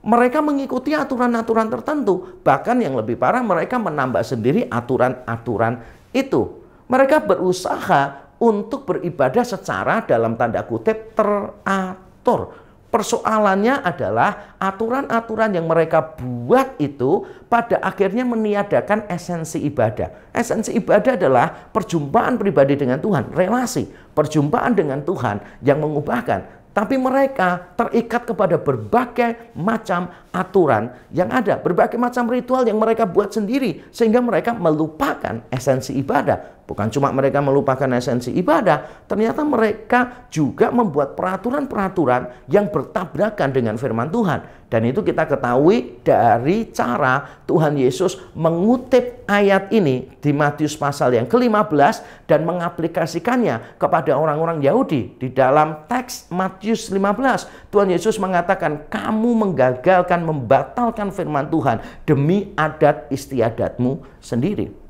Mereka mengikuti aturan-aturan tertentu. Bahkan yang lebih parah, mereka menambah sendiri aturan-aturan itu. Mereka berusaha untuk beribadah secara dalam tanda kutip teratur. Persoalannya adalah aturan-aturan yang mereka buat itu pada akhirnya meniadakan esensi ibadah. Esensi ibadah adalah perjumpaan pribadi dengan Tuhan, relasi, perjumpaan dengan Tuhan yang mengubahkan. Tapi mereka terikat kepada berbagai macam aturan yang ada, berbagai macam ritual yang mereka buat sendiri, sehingga mereka melupakan esensi ibadah. Bukan cuma mereka melupakan esensi ibadah, ternyata mereka juga membuat peraturan-peraturan yang bertabrakan dengan firman Tuhan. Dan itu kita ketahui dari cara Tuhan Yesus mengutip ayat ini di Matius pasal yang ke-15 dan mengaplikasikannya kepada orang-orang Yahudi. Di dalam teks Matius 15, Tuhan Yesus mengatakan, kamu menggagalkan, membatalkan firman Tuhan demi adat istiadatmu sendiri.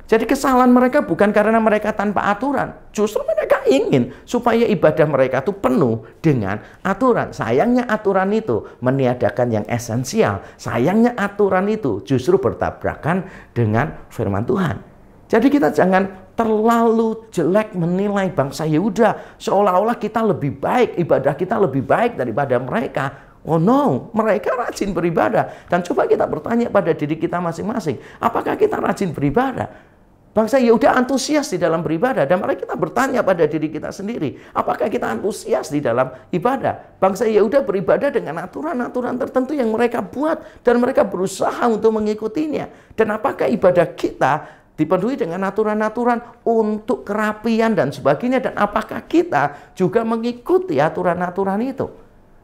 Jadi kesalahan mereka bukan karena mereka tanpa aturan. Justru mereka ingin supaya ibadah mereka itu penuh dengan aturan. Sayangnya aturan itu meniadakan yang esensial. Sayangnya aturan itu justru bertabrakan dengan firman Tuhan. Jadi kita jangan terlalu jelek menilai bangsa Yehuda. Seolah-olah kita lebih baik, ibadah kita lebih baik daripada mereka. Oh no, mereka rajin beribadah. Dan coba kita bertanya pada diri kita masing-masing. Apakah kita rajin beribadah? Bangsa Yehuda antusias di dalam beribadah, dan mari kita bertanya pada diri kita sendiri, apakah kita antusias di dalam ibadah? Bangsa Yehuda beribadah dengan aturan-aturan tertentu yang mereka buat, dan mereka berusaha untuk mengikutinya. Dan apakah ibadah kita dipenuhi dengan aturan-aturan untuk kerapian dan sebagainya, dan apakah kita juga mengikuti aturan-aturan itu?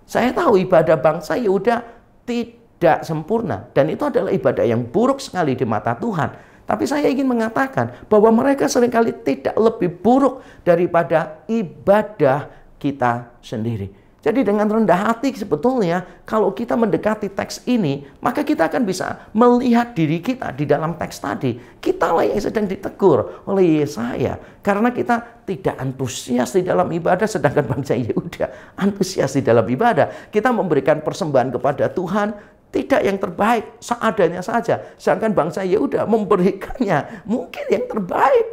Saya tahu ibadah bangsa Yehuda tidak sempurna, dan itu adalah ibadah yang buruk sekali di mata Tuhan. Tapi saya ingin mengatakan bahwa mereka seringkali tidak lebih buruk daripada ibadah kita sendiri. Jadi dengan rendah hati sebetulnya kalau kita mendekati teks ini, maka kita akan bisa melihat diri kita di dalam teks tadi. Kitalah yang sedang ditegur oleh Yesaya. Karena kita tidak antusias di dalam ibadah, sedangkan bangsa Yehuda antusias di dalam ibadah. Kita memberikan persembahan kepada Tuhan, tidak yang terbaik, seadanya saja. Sedangkan bangsa Yehuda memberikannya mungkin yang terbaik.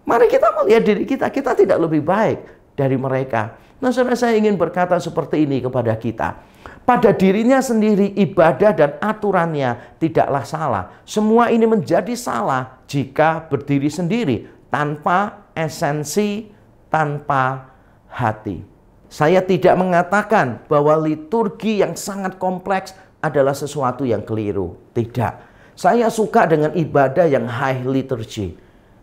Mari kita melihat diri kita, kita tidak lebih baik dari mereka. Nah, saudara, saya ingin berkata seperti ini kepada kita. Pada dirinya sendiri ibadah dan aturannya tidaklah salah. Semua ini menjadi salah jika berdiri sendiri, tanpa esensi, tanpa hati. Saya tidak mengatakan bahwa liturgi yang sangat kompleks adalah sesuatu yang keliru. Tidak. Saya suka dengan ibadah yang high liturgy.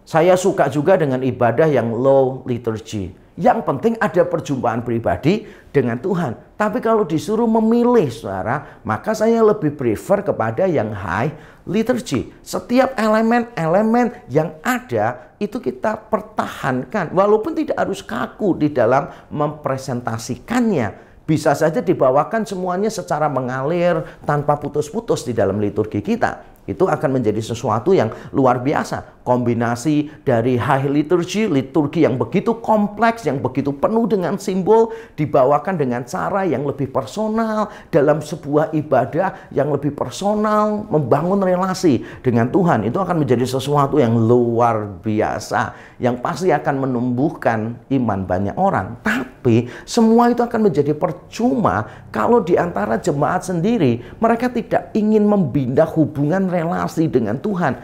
Saya suka juga dengan ibadah yang low liturgy. Yang penting ada perjumpaan pribadi dengan Tuhan. Tapi kalau disuruh memilih, saudara, maka saya lebih prefer kepada yang high liturgy. Setiap elemen-elemen yang ada itu kita pertahankan. Walaupun tidak harus kaku di dalam mempresentasikannya. Bisa saja dibawakan semuanya secara mengalir tanpa putus-putus di dalam liturgi kita. Itu akan menjadi sesuatu yang luar biasa. Kombinasi dari high liturgy, liturgi yang begitu kompleks, yang begitu penuh dengan simbol, dibawakan dengan cara yang lebih personal, dalam sebuah ibadah yang lebih personal, membangun relasi dengan Tuhan. Itu akan menjadi sesuatu yang luar biasa, yang pasti akan menumbuhkan iman banyak orang. Tapi semua itu akan menjadi percuma kalau di antara jemaat sendiri mereka tidak ingin membina hubungan relasi dengan Tuhan.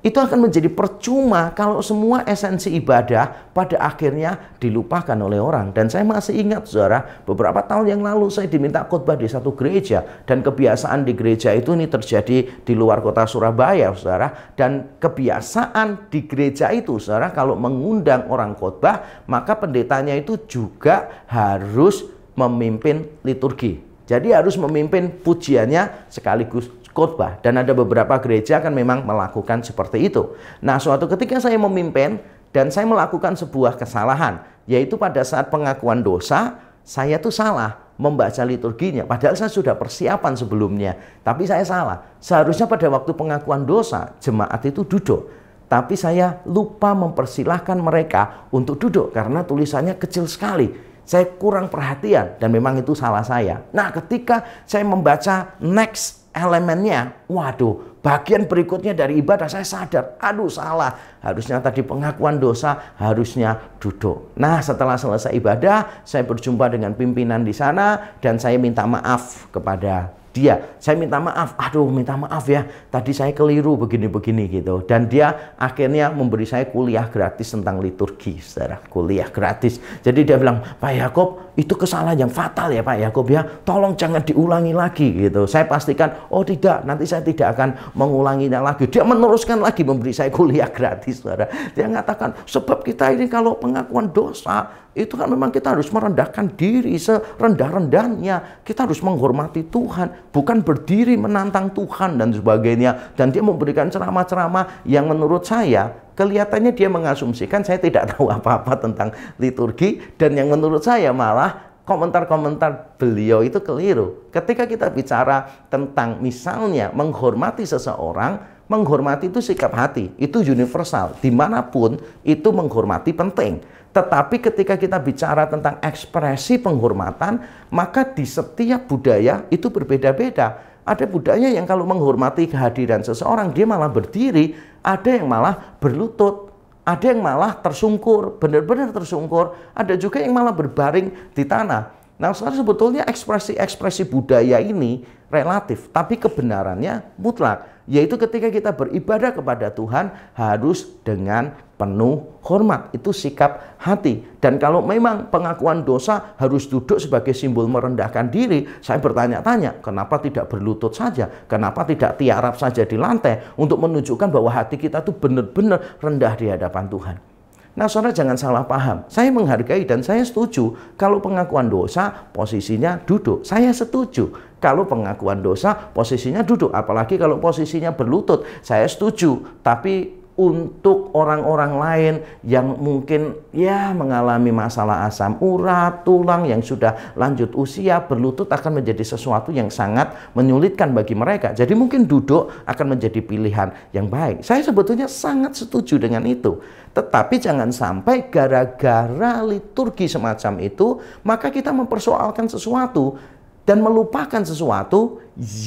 Itu akan menjadi percuma kalau semua esensi ibadah pada akhirnya dilupakan oleh orang. Dan saya masih ingat, saudara, beberapa tahun yang lalu saya diminta khotbah di satu gereja. Dan kebiasaan di gereja itu ini terjadi di luar kota Surabaya, saudara. Dan kebiasaan di gereja itu, saudara, kalau mengundang orang khotbah, maka pendetanya itu juga harus memimpin liturgi. Jadi harus memimpin pujiannya sekaligus khotbah. Dan ada beberapa gereja kan memang melakukan seperti itu. Nah, suatu ketika saya memimpin dan saya melakukan sebuah kesalahan, yaitu pada saat pengakuan dosa, saya tuh salah membaca liturginya. Padahal saya sudah persiapan sebelumnya, tapi saya salah. Seharusnya pada waktu pengakuan dosa, jemaat itu duduk. Tapi saya lupa mempersilahkan mereka untuk duduk karena tulisannya kecil sekali. Saya kurang perhatian dan memang itu salah saya. Nah, ketika saya membaca next elemennya, waduh, bagian berikutnya dari ibadah saya sadar, aduh salah. Harusnya tadi pengakuan dosa, harusnya duduk. Nah, setelah selesai ibadah, saya berjumpa dengan pimpinan di sana dan saya minta maaf kepada dia. Saya minta maaf, aduh minta maaf ya, tadi saya keliru begini-begini gitu. Dan dia akhirnya memberi saya kuliah gratis tentang liturgi, saudara, kuliah gratis. Jadi dia bilang, Pak Yakob, itu kesalahan yang fatal ya Pak Yakob ya, tolong jangan diulangi lagi gitu. Saya pastikan, oh tidak, nanti saya tidak akan mengulanginya lagi. Dia meneruskan lagi memberi saya kuliah gratis, saudara. Dia mengatakan, sebab kita ini kalau pengakuan dosa, itu kan memang kita harus merendahkan diri serendah-rendahnya. Kita harus menghormati Tuhan, bukan berdiri menantang Tuhan dan sebagainya. Dan dia memberikan ceramah-ceramah yang menurut saya, kelihatannya dia mengasumsikan saya tidak tahu apa-apa tentang liturgi. Dan yang menurut saya malah komentar-komentar beliau itu keliru. Ketika kita bicara tentang misalnya menghormati seseorang, menghormati itu sikap hati, itu universal. Dimanapun itu menghormati penting. Tetapi ketika kita bicara tentang ekspresi penghormatan, maka di setiap budaya itu berbeda-beda. Ada budaya yang kalau menghormati kehadiran seseorang, dia malah berdiri. Ada yang malah berlutut. Ada yang malah tersungkur, benar-benar tersungkur. Ada juga yang malah berbaring di tanah. Nah, sebetulnya ekspresi-ekspresi budaya ini relatif, tapi kebenarannya mutlak. Yaitu ketika kita beribadah kepada Tuhan harus dengan penuh hormat. Itu sikap hati. Dan kalau memang pengakuan dosa harus duduk sebagai simbol merendahkan diri, saya bertanya-tanya, kenapa tidak berlutut saja? Kenapa tidak tiarap saja di lantai untuk menunjukkan bahwa hati kita itu benar-benar rendah di hadapan Tuhan? Nah, saudara jangan salah paham. Saya menghargai dan saya setuju kalau pengakuan dosa posisinya duduk. Saya setuju kalau pengakuan dosa posisinya duduk. Apalagi kalau posisinya berlutut. Saya setuju. Tapi untuk orang-orang lain yang mungkin ya mengalami masalah asam urat, tulang yang sudah lanjut usia, berlutut akan menjadi sesuatu yang sangat menyulitkan bagi mereka. Jadi mungkin duduk akan menjadi pilihan yang baik. Saya sebetulnya sangat setuju dengan itu. Tetapi jangan sampai gara-gara liturgi semacam itu, maka kita mempersoalkan sesuatu dan melupakan sesuatu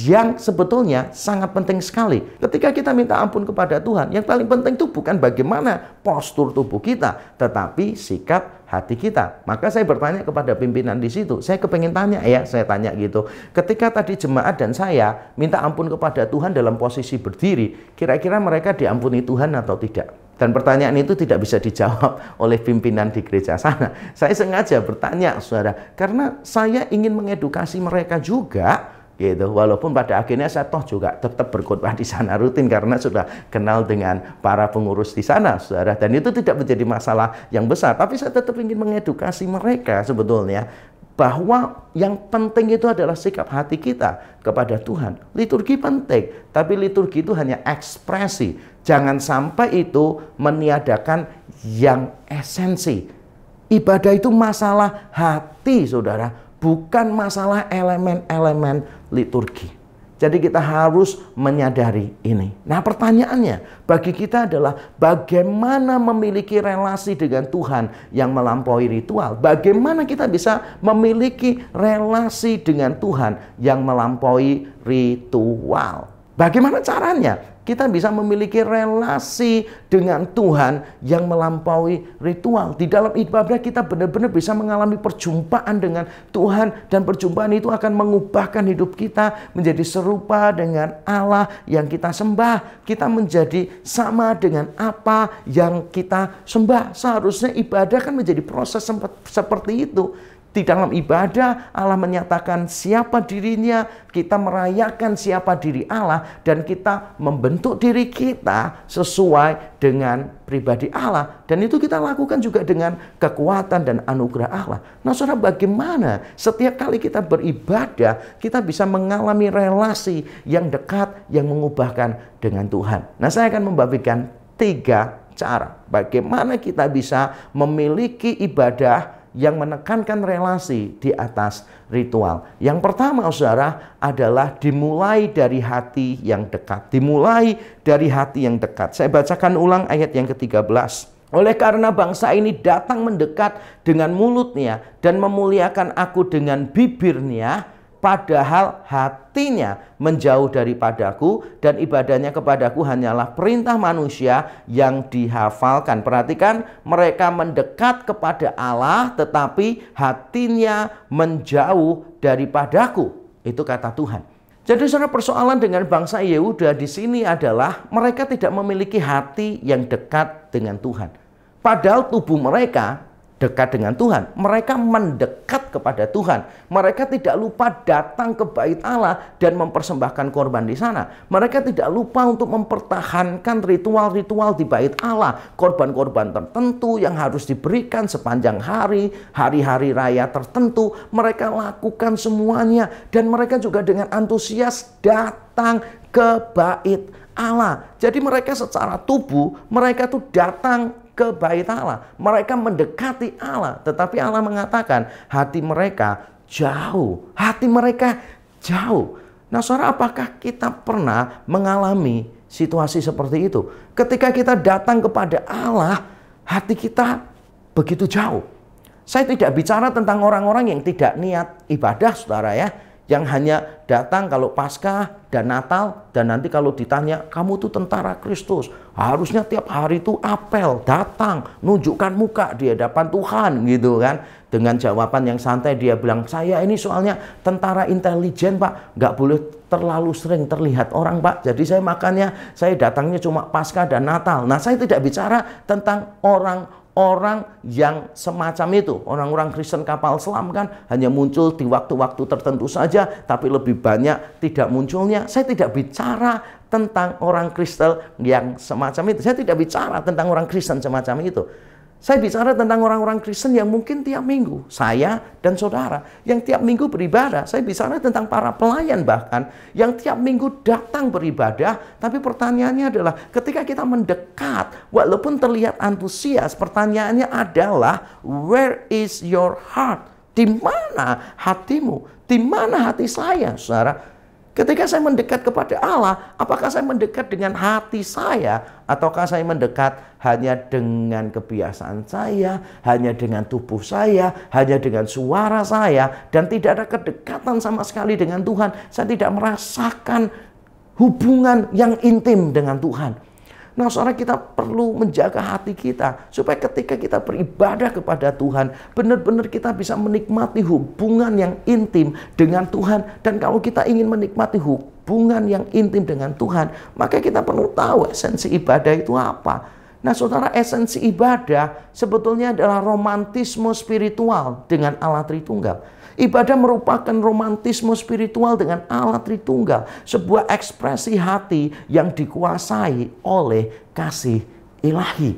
yang sebetulnya sangat penting sekali. Ketika kita minta ampun kepada Tuhan, yang paling penting itu bukan bagaimana postur tubuh kita, tetapi sikap hati kita. Maka saya bertanya kepada pimpinan di situ, saya kepengen tanya ya, saya tanya gitu. Ketika tadi jemaat dan saya minta ampun kepada Tuhan dalam posisi berdiri, kira-kira mereka diampuni Tuhan atau tidak? Dan pertanyaan itu tidak bisa dijawab oleh pimpinan di gereja sana. Saya sengaja bertanya, saudara, karena saya ingin mengedukasi mereka juga, gitu. Walaupun pada akhirnya saya toh juga tetap berkhotbah di sana rutin karena sudah kenal dengan para pengurus di sana, saudara. Dan itu tidak menjadi masalah yang besar. Tapi saya tetap ingin mengedukasi mereka sebetulnya bahwa yang penting itu adalah sikap hati kita kepada Tuhan. Liturgi penting, tapi liturgi itu hanya ekspresi. Jangan sampai itu meniadakan yang esensi. Ibadah itu masalah hati, saudara, bukan masalah elemen-elemen liturgi. Jadi kita harus menyadari ini. Nah, pertanyaannya bagi kita adalah bagaimana memiliki relasi dengan Tuhan yang melampaui ritual? Bagaimana kita bisa memiliki relasi dengan Tuhan yang melampaui ritual? Bagaimana caranya kita bisa memiliki relasi dengan Tuhan yang melampaui ritual? Di dalam ibadah kita benar-benar bisa mengalami perjumpaan dengan Tuhan, dan perjumpaan itu akan mengubahkan hidup kita menjadi serupa dengan Allah yang kita sembah. Kita menjadi sama dengan apa yang kita sembah. Seharusnya ibadah kan menjadi proses seperti itu. Di dalam ibadah, Allah menyatakan siapa dirinya, kita merayakan siapa diri Allah, dan kita membentuk diri kita sesuai dengan pribadi Allah. Dan itu kita lakukan juga dengan kekuatan dan anugerah Allah. Nah, saudara, bagaimana setiap kali kita beribadah, kita bisa mengalami relasi yang dekat, yang mengubahkan dengan Tuhan. Nah, saya akan membagikan 3 cara bagaimana kita bisa memiliki ibadah yang menekankan relasi di atas ritual. Yang pertama, saudara, adalah dimulai dari hati yang dekat. Dimulai dari hati yang dekat. Saya bacakan ulang ayat yang ke-13. Oleh karena bangsa ini datang mendekat dengan mulutnya dan memuliakan aku dengan bibirnya, padahal hatinya menjauh daripadaku, dan ibadahnya kepadaku hanyalah perintah manusia yang dihafalkan. Perhatikan, mereka mendekat kepada Allah tetapi hatinya menjauh daripadaku. Itu kata Tuhan. Jadi saudara, persoalan dengan bangsa Yehuda di sini adalah mereka tidak memiliki hati yang dekat dengan Tuhan. Padahal tubuh mereka dekat dengan Tuhan. Mereka mendekat kepada Tuhan. Mereka tidak lupa datang ke bait Allah dan mempersembahkan korban di sana. Mereka tidak lupa untuk mempertahankan ritual-ritual di bait Allah. Korban-korban tertentu yang harus diberikan sepanjang hari, hari-hari raya tertentu. Mereka lakukan semuanya. Dan mereka juga dengan antusias datang ke bait Allah. Jadi mereka secara tubuh, mereka tuh datang ke bait Allah. Mereka mendekati Allah. Tetapi Allah mengatakan hati mereka jauh. Hati mereka jauh. Nah, saudara, apakah kita pernah mengalami situasi seperti itu? Ketika kita datang kepada Allah, hati kita begitu jauh. Saya tidak bicara tentang orang-orang yang tidak niat ibadah, saudara ya. Yang hanya datang kalau Paskah dan Natal, dan nanti kalau ditanya, kamu tuh tentara Kristus, harusnya tiap hari itu apel, datang, nunjukkan muka di hadapan Tuhan gitu kan. Dengan jawaban yang santai dia bilang, saya ini soalnya tentara intelijen Pak, nggak boleh terlalu sering terlihat orang Pak. Jadi saya makanya saya datangnya cuma Paskah dan Natal. Nah, saya tidak bicara tentang orang yang semacam itu. Orang-orang Kristen kapal selam kan hanya muncul di waktu-waktu tertentu saja, tapi lebih banyak tidak munculnya. Saya tidak bicara tentang orang Kristen yang semacam itu. Saya tidak bicara tentang orang Kristen semacam itu. Saya bicara tentang orang-orang Kristen yang mungkin tiap minggu, saya dan saudara, yang tiap minggu beribadah. Saya bicara tentang para pelayan bahkan, yang tiap minggu datang beribadah. Tapi pertanyaannya adalah, ketika kita mendekat, walaupun terlihat antusias, pertanyaannya adalah, where is your heart? Di mana hatimu? Di mana hati saya, saudara? Ketika saya mendekat kepada Allah, apakah saya mendekat dengan hati saya, ataukah saya mendekat hanya dengan kebiasaan saya, hanya dengan tubuh saya, hanya dengan suara saya, dan tidak ada kedekatan sama sekali dengan Tuhan? Saya tidak merasakan hubungan yang intim dengan Tuhan. Nah, saudara, kita perlu menjaga hati kita supaya ketika kita beribadah kepada Tuhan, benar-benar kita bisa menikmati hubungan yang intim dengan Tuhan. Dan kalau kita ingin menikmati hubungan yang intim dengan Tuhan, maka kita perlu tahu esensi ibadah itu apa. Nah, saudara, esensi ibadah sebetulnya adalah romantisme spiritual dengan Allah Tritunggal. Ibadah merupakan romantisme spiritual dengan Allah Tritunggal, sebuah ekspresi hati yang dikuasai oleh kasih ilahi.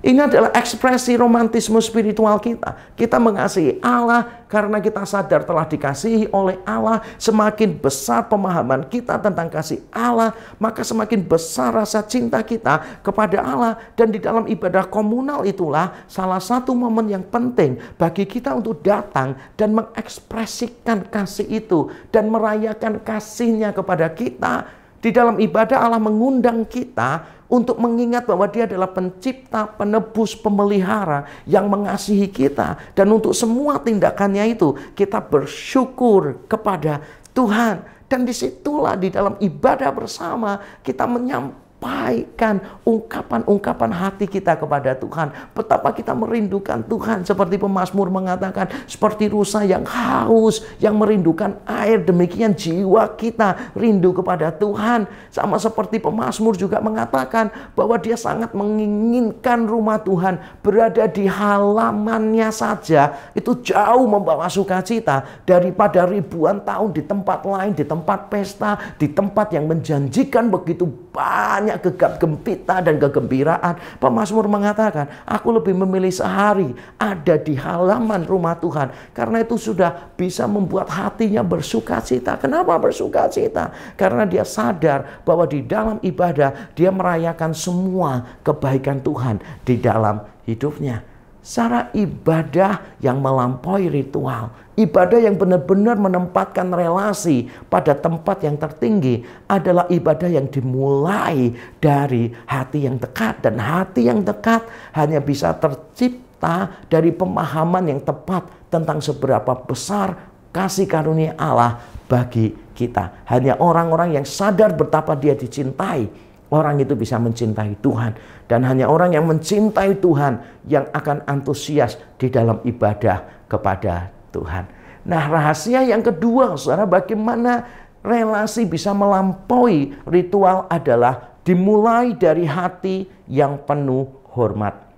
Ini adalah ekspresi romantisme spiritual kita. Kita mengasihi Allah karena kita sadar telah dikasihi oleh Allah. Semakin besar pemahaman kita tentang kasih Allah, maka semakin besar rasa cinta kita kepada Allah. Dan di dalam ibadah komunal itulah salah satu momen yang penting bagi kita untuk datang dan mengekspresikan kasih itu dan merayakan kasih-Nya kepada kita. Di dalam ibadah Allah mengundang kita untuk mengingat bahwa Dia adalah pencipta, penebus, pemelihara yang mengasihi kita. Dan untuk semua tindakannya itu kita bersyukur kepada Tuhan. Dan disitulah di dalam ibadah bersama kita menyampaikan ungkapan-ungkapan hati kita kepada Tuhan. Betapa kita merindukan Tuhan, seperti pemazmur mengatakan, seperti rusa yang haus, yang merindukan air, demikian jiwa kita rindu kepada Tuhan. Sama seperti pemazmur juga mengatakan bahwa dia sangat menginginkan rumah Tuhan, berada di halamannya saja itu jauh membawa sukacita daripada ribuan tahun di tempat lain, di tempat pesta, di tempat yang menjanjikan begitu banyak gegap gempita dan kegembiraan. Pemazmur mengatakan, aku lebih memilih sehari ada di halaman rumah Tuhan, karena itu sudah bisa membuat hatinya bersukacita. Kenapa bersukacita? Karena dia sadar bahwa di dalam ibadah dia merayakan semua kebaikan Tuhan di dalam hidupnya. Secara ibadah yang melampaui ritual, ibadah yang benar-benar menempatkan relasi pada tempat yang tertinggi adalah ibadah yang dimulai dari hati yang dekat. Dan hati yang dekat hanya bisa tercipta dari pemahaman yang tepat tentang seberapa besar kasih karunia Allah bagi kita. Hanya orang-orang yang sadar betapa dia dicintai, orang itu bisa mencintai Tuhan. Dan hanya orang yang mencintai Tuhan yang akan antusias di dalam ibadah kepada Tuhan. Nah, rahasia yang kedua, saudara, bagaimana relasi bisa melampaui ritual adalah dimulai dari hati yang penuh hormat.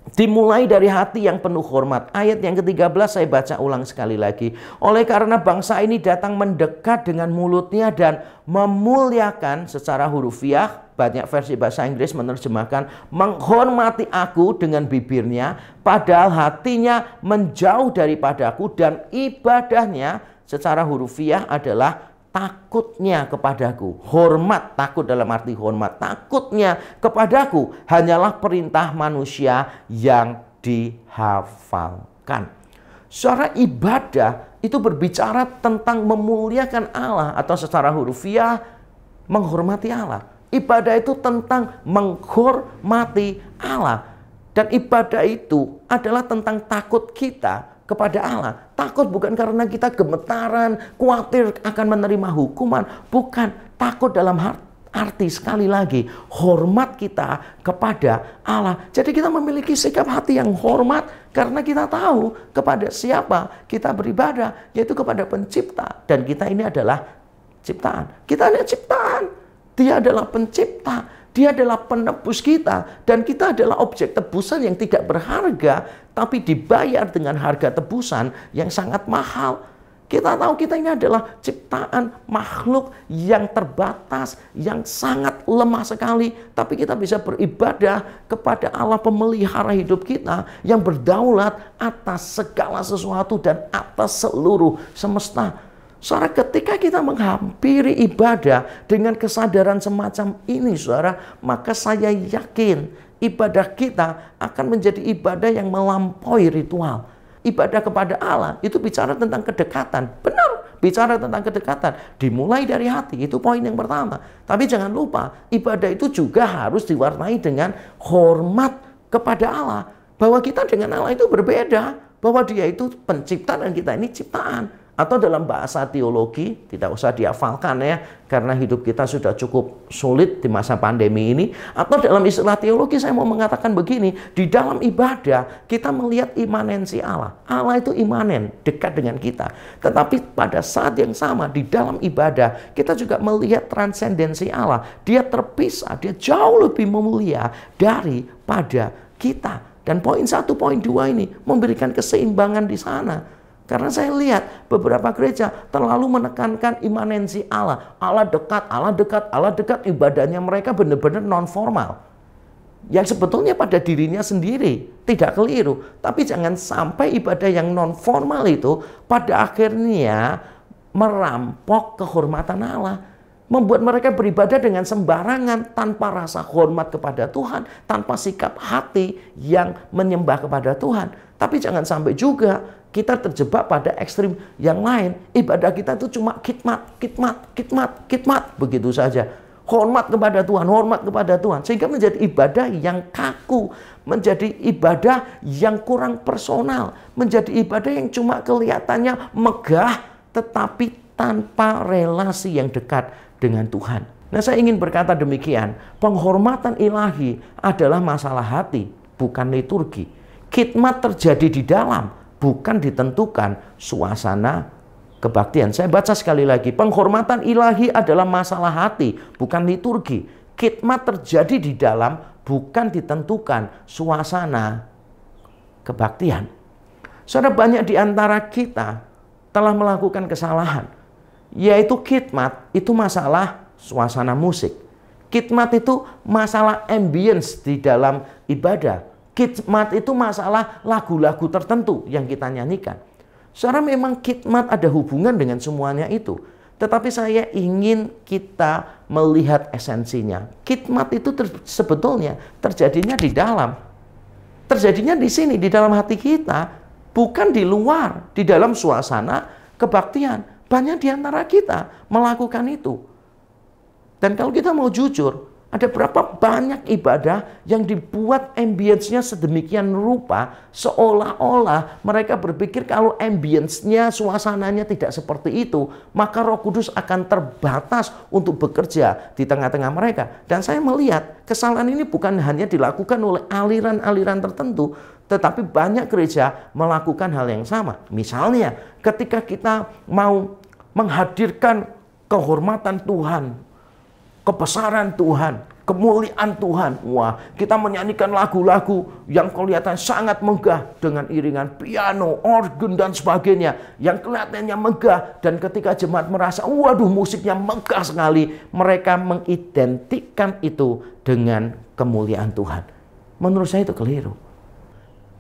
Dimulai dari hati yang penuh hormat. Ayat yang ke-13 saya baca ulang sekali lagi. Oleh karena bangsa ini datang mendekat dengan mulutnya dan memuliakan, secara hurufiah, banyak versi bahasa Inggris menerjemahkan menghormati aku dengan bibirnya, padahal hatinya menjauh daripadaku, dan ibadahnya secara hurufiah adalah takutnya kepadaku. Hormat, takut dalam arti hormat. Takutnya kepadaku hanyalah perintah manusia yang dihafalkan. Secara ibadah itu berbicara tentang memuliakan Allah, atau secara hurufiah menghormati Allah. Ibadah itu tentang menghormati Allah. Dan ibadah itu adalah tentang takut kita kepada Allah. Takut bukan karena kita gemetaran, khawatir akan menerima hukuman. Bukan. Takut dalam arti, sekali lagi, hormat kita kepada Allah. Jadi kita memiliki sikap hati yang hormat karena kita tahu kepada siapa kita beribadah, yaitu kepada pencipta. Dan kita ini adalah ciptaan. Kita adalah ciptaan. Dia adalah pencipta. Dia adalah penebus kita, dan kita adalah objek tebusan yang tidak berharga, tapi dibayar dengan harga tebusan yang sangat mahal. Kita tahu kita ini adalah ciptaan makhluk yang terbatas, yang sangat lemah sekali, tapi kita bisa beribadah kepada Allah pemelihara hidup kita yang berdaulat atas segala sesuatu dan atas seluruh semesta. Saudara, ketika kita menghampiri ibadah dengan kesadaran semacam ini, saudara, maka saya yakin ibadah kita akan menjadi ibadah yang melampaui ritual. Ibadah kepada Allah itu bicara tentang kedekatan. Benar, bicara tentang kedekatan. Dimulai dari hati, itu poin yang pertama. Tapi jangan lupa, ibadah itu juga harus diwarnai dengan hormat kepada Allah. Bahwa kita dengan Allah itu berbeda. Bahwa Dia itu pencipta dan kita ini ciptaan. Atau dalam bahasa teologi, tidak usah dihafalkan ya, karena hidup kita sudah cukup sulit di masa pandemi ini. Atau dalam istilah teologi saya mau mengatakan begini, di dalam ibadah kita melihat imanensi Allah. Allah itu imanen, dekat dengan kita. Tetapi pada saat yang sama di dalam ibadah kita juga melihat transendensi Allah. Dia terpisah, dia jauh lebih mulia daripada kita. Dan poin 1, poin 2 ini memberikan keseimbangan di sana. Karena saya lihat beberapa gereja terlalu menekankan imanensi Allah. Allah dekat, Allah dekat, Allah dekat. Ibadahnya mereka benar-benar non formal. yang sebetulnya pada dirinya sendiri tidak keliru. Tapi jangan sampai ibadah yang non formal itu pada akhirnya merampok kehormatan Allah, membuat mereka beribadah dengan sembarangan tanpa rasa hormat kepada Tuhan, tanpa sikap hati yang menyembah kepada Tuhan. Tapi jangan sampai juga kita terjebak pada ekstrim yang lain. Ibadah kita itu cuma khidmat, begitu saja. Hormat kepada Tuhan, hormat kepada Tuhan. Sehingga menjadi ibadah yang kaku, menjadi ibadah yang kurang personal, menjadi ibadah yang cuma kelihatannya megah, tetapi tanpa relasi yang dekat dengan Tuhan. Nah, saya ingin berkata demikian, penghormatan ilahi adalah masalah hati, bukan liturgi. Khidmat terjadi di dalam, bukan ditentukan suasana kebaktian. Saya baca sekali lagi, penghormatan ilahi adalah masalah hati, bukan liturgi. Khidmat terjadi di dalam, bukan ditentukan suasana kebaktian. Saudara, banyak di antara kita telah melakukan kesalahan, yaitu khidmat itu masalah suasana musik. Khidmat itu masalah ambience di dalam ibadah. Khidmat itu masalah lagu-lagu tertentu yang kita nyanyikan. Saudara, memang khidmat ada hubungan dengan semuanya itu. Tetapi saya ingin kita melihat esensinya. Khidmat itu sebetulnya terjadinya di dalam. Terjadinya di sini, di dalam hati kita. Bukan di luar, di dalam suasana kebaktian. Banyak di antara kita melakukan itu. Dan kalau kita mau jujur, ada berapa banyak ibadah yang dibuat ambience-nya sedemikian rupa, seolah-olah mereka berpikir kalau ambience-nya, suasananya tidak seperti itu, maka Roh Kudus akan terbatas untuk bekerja di tengah-tengah mereka. Dan saya melihat kesalahan ini bukan hanya dilakukan oleh aliran-aliran tertentu, tetapi banyak gereja melakukan hal yang sama. Misalnya, ketika kita mau menghadirkan kehormatan Tuhan, kebesaran Tuhan, kemuliaan Tuhan. Wah, kita menyanyikan lagu-lagu yang kelihatan sangat megah dengan iringan piano, organ dan sebagainya yang kelihatannya megah. Dan ketika jemaat merasa, waduh musiknya megah sekali, mereka mengidentikan itu dengan kemuliaan Tuhan. Menurut saya itu keliru.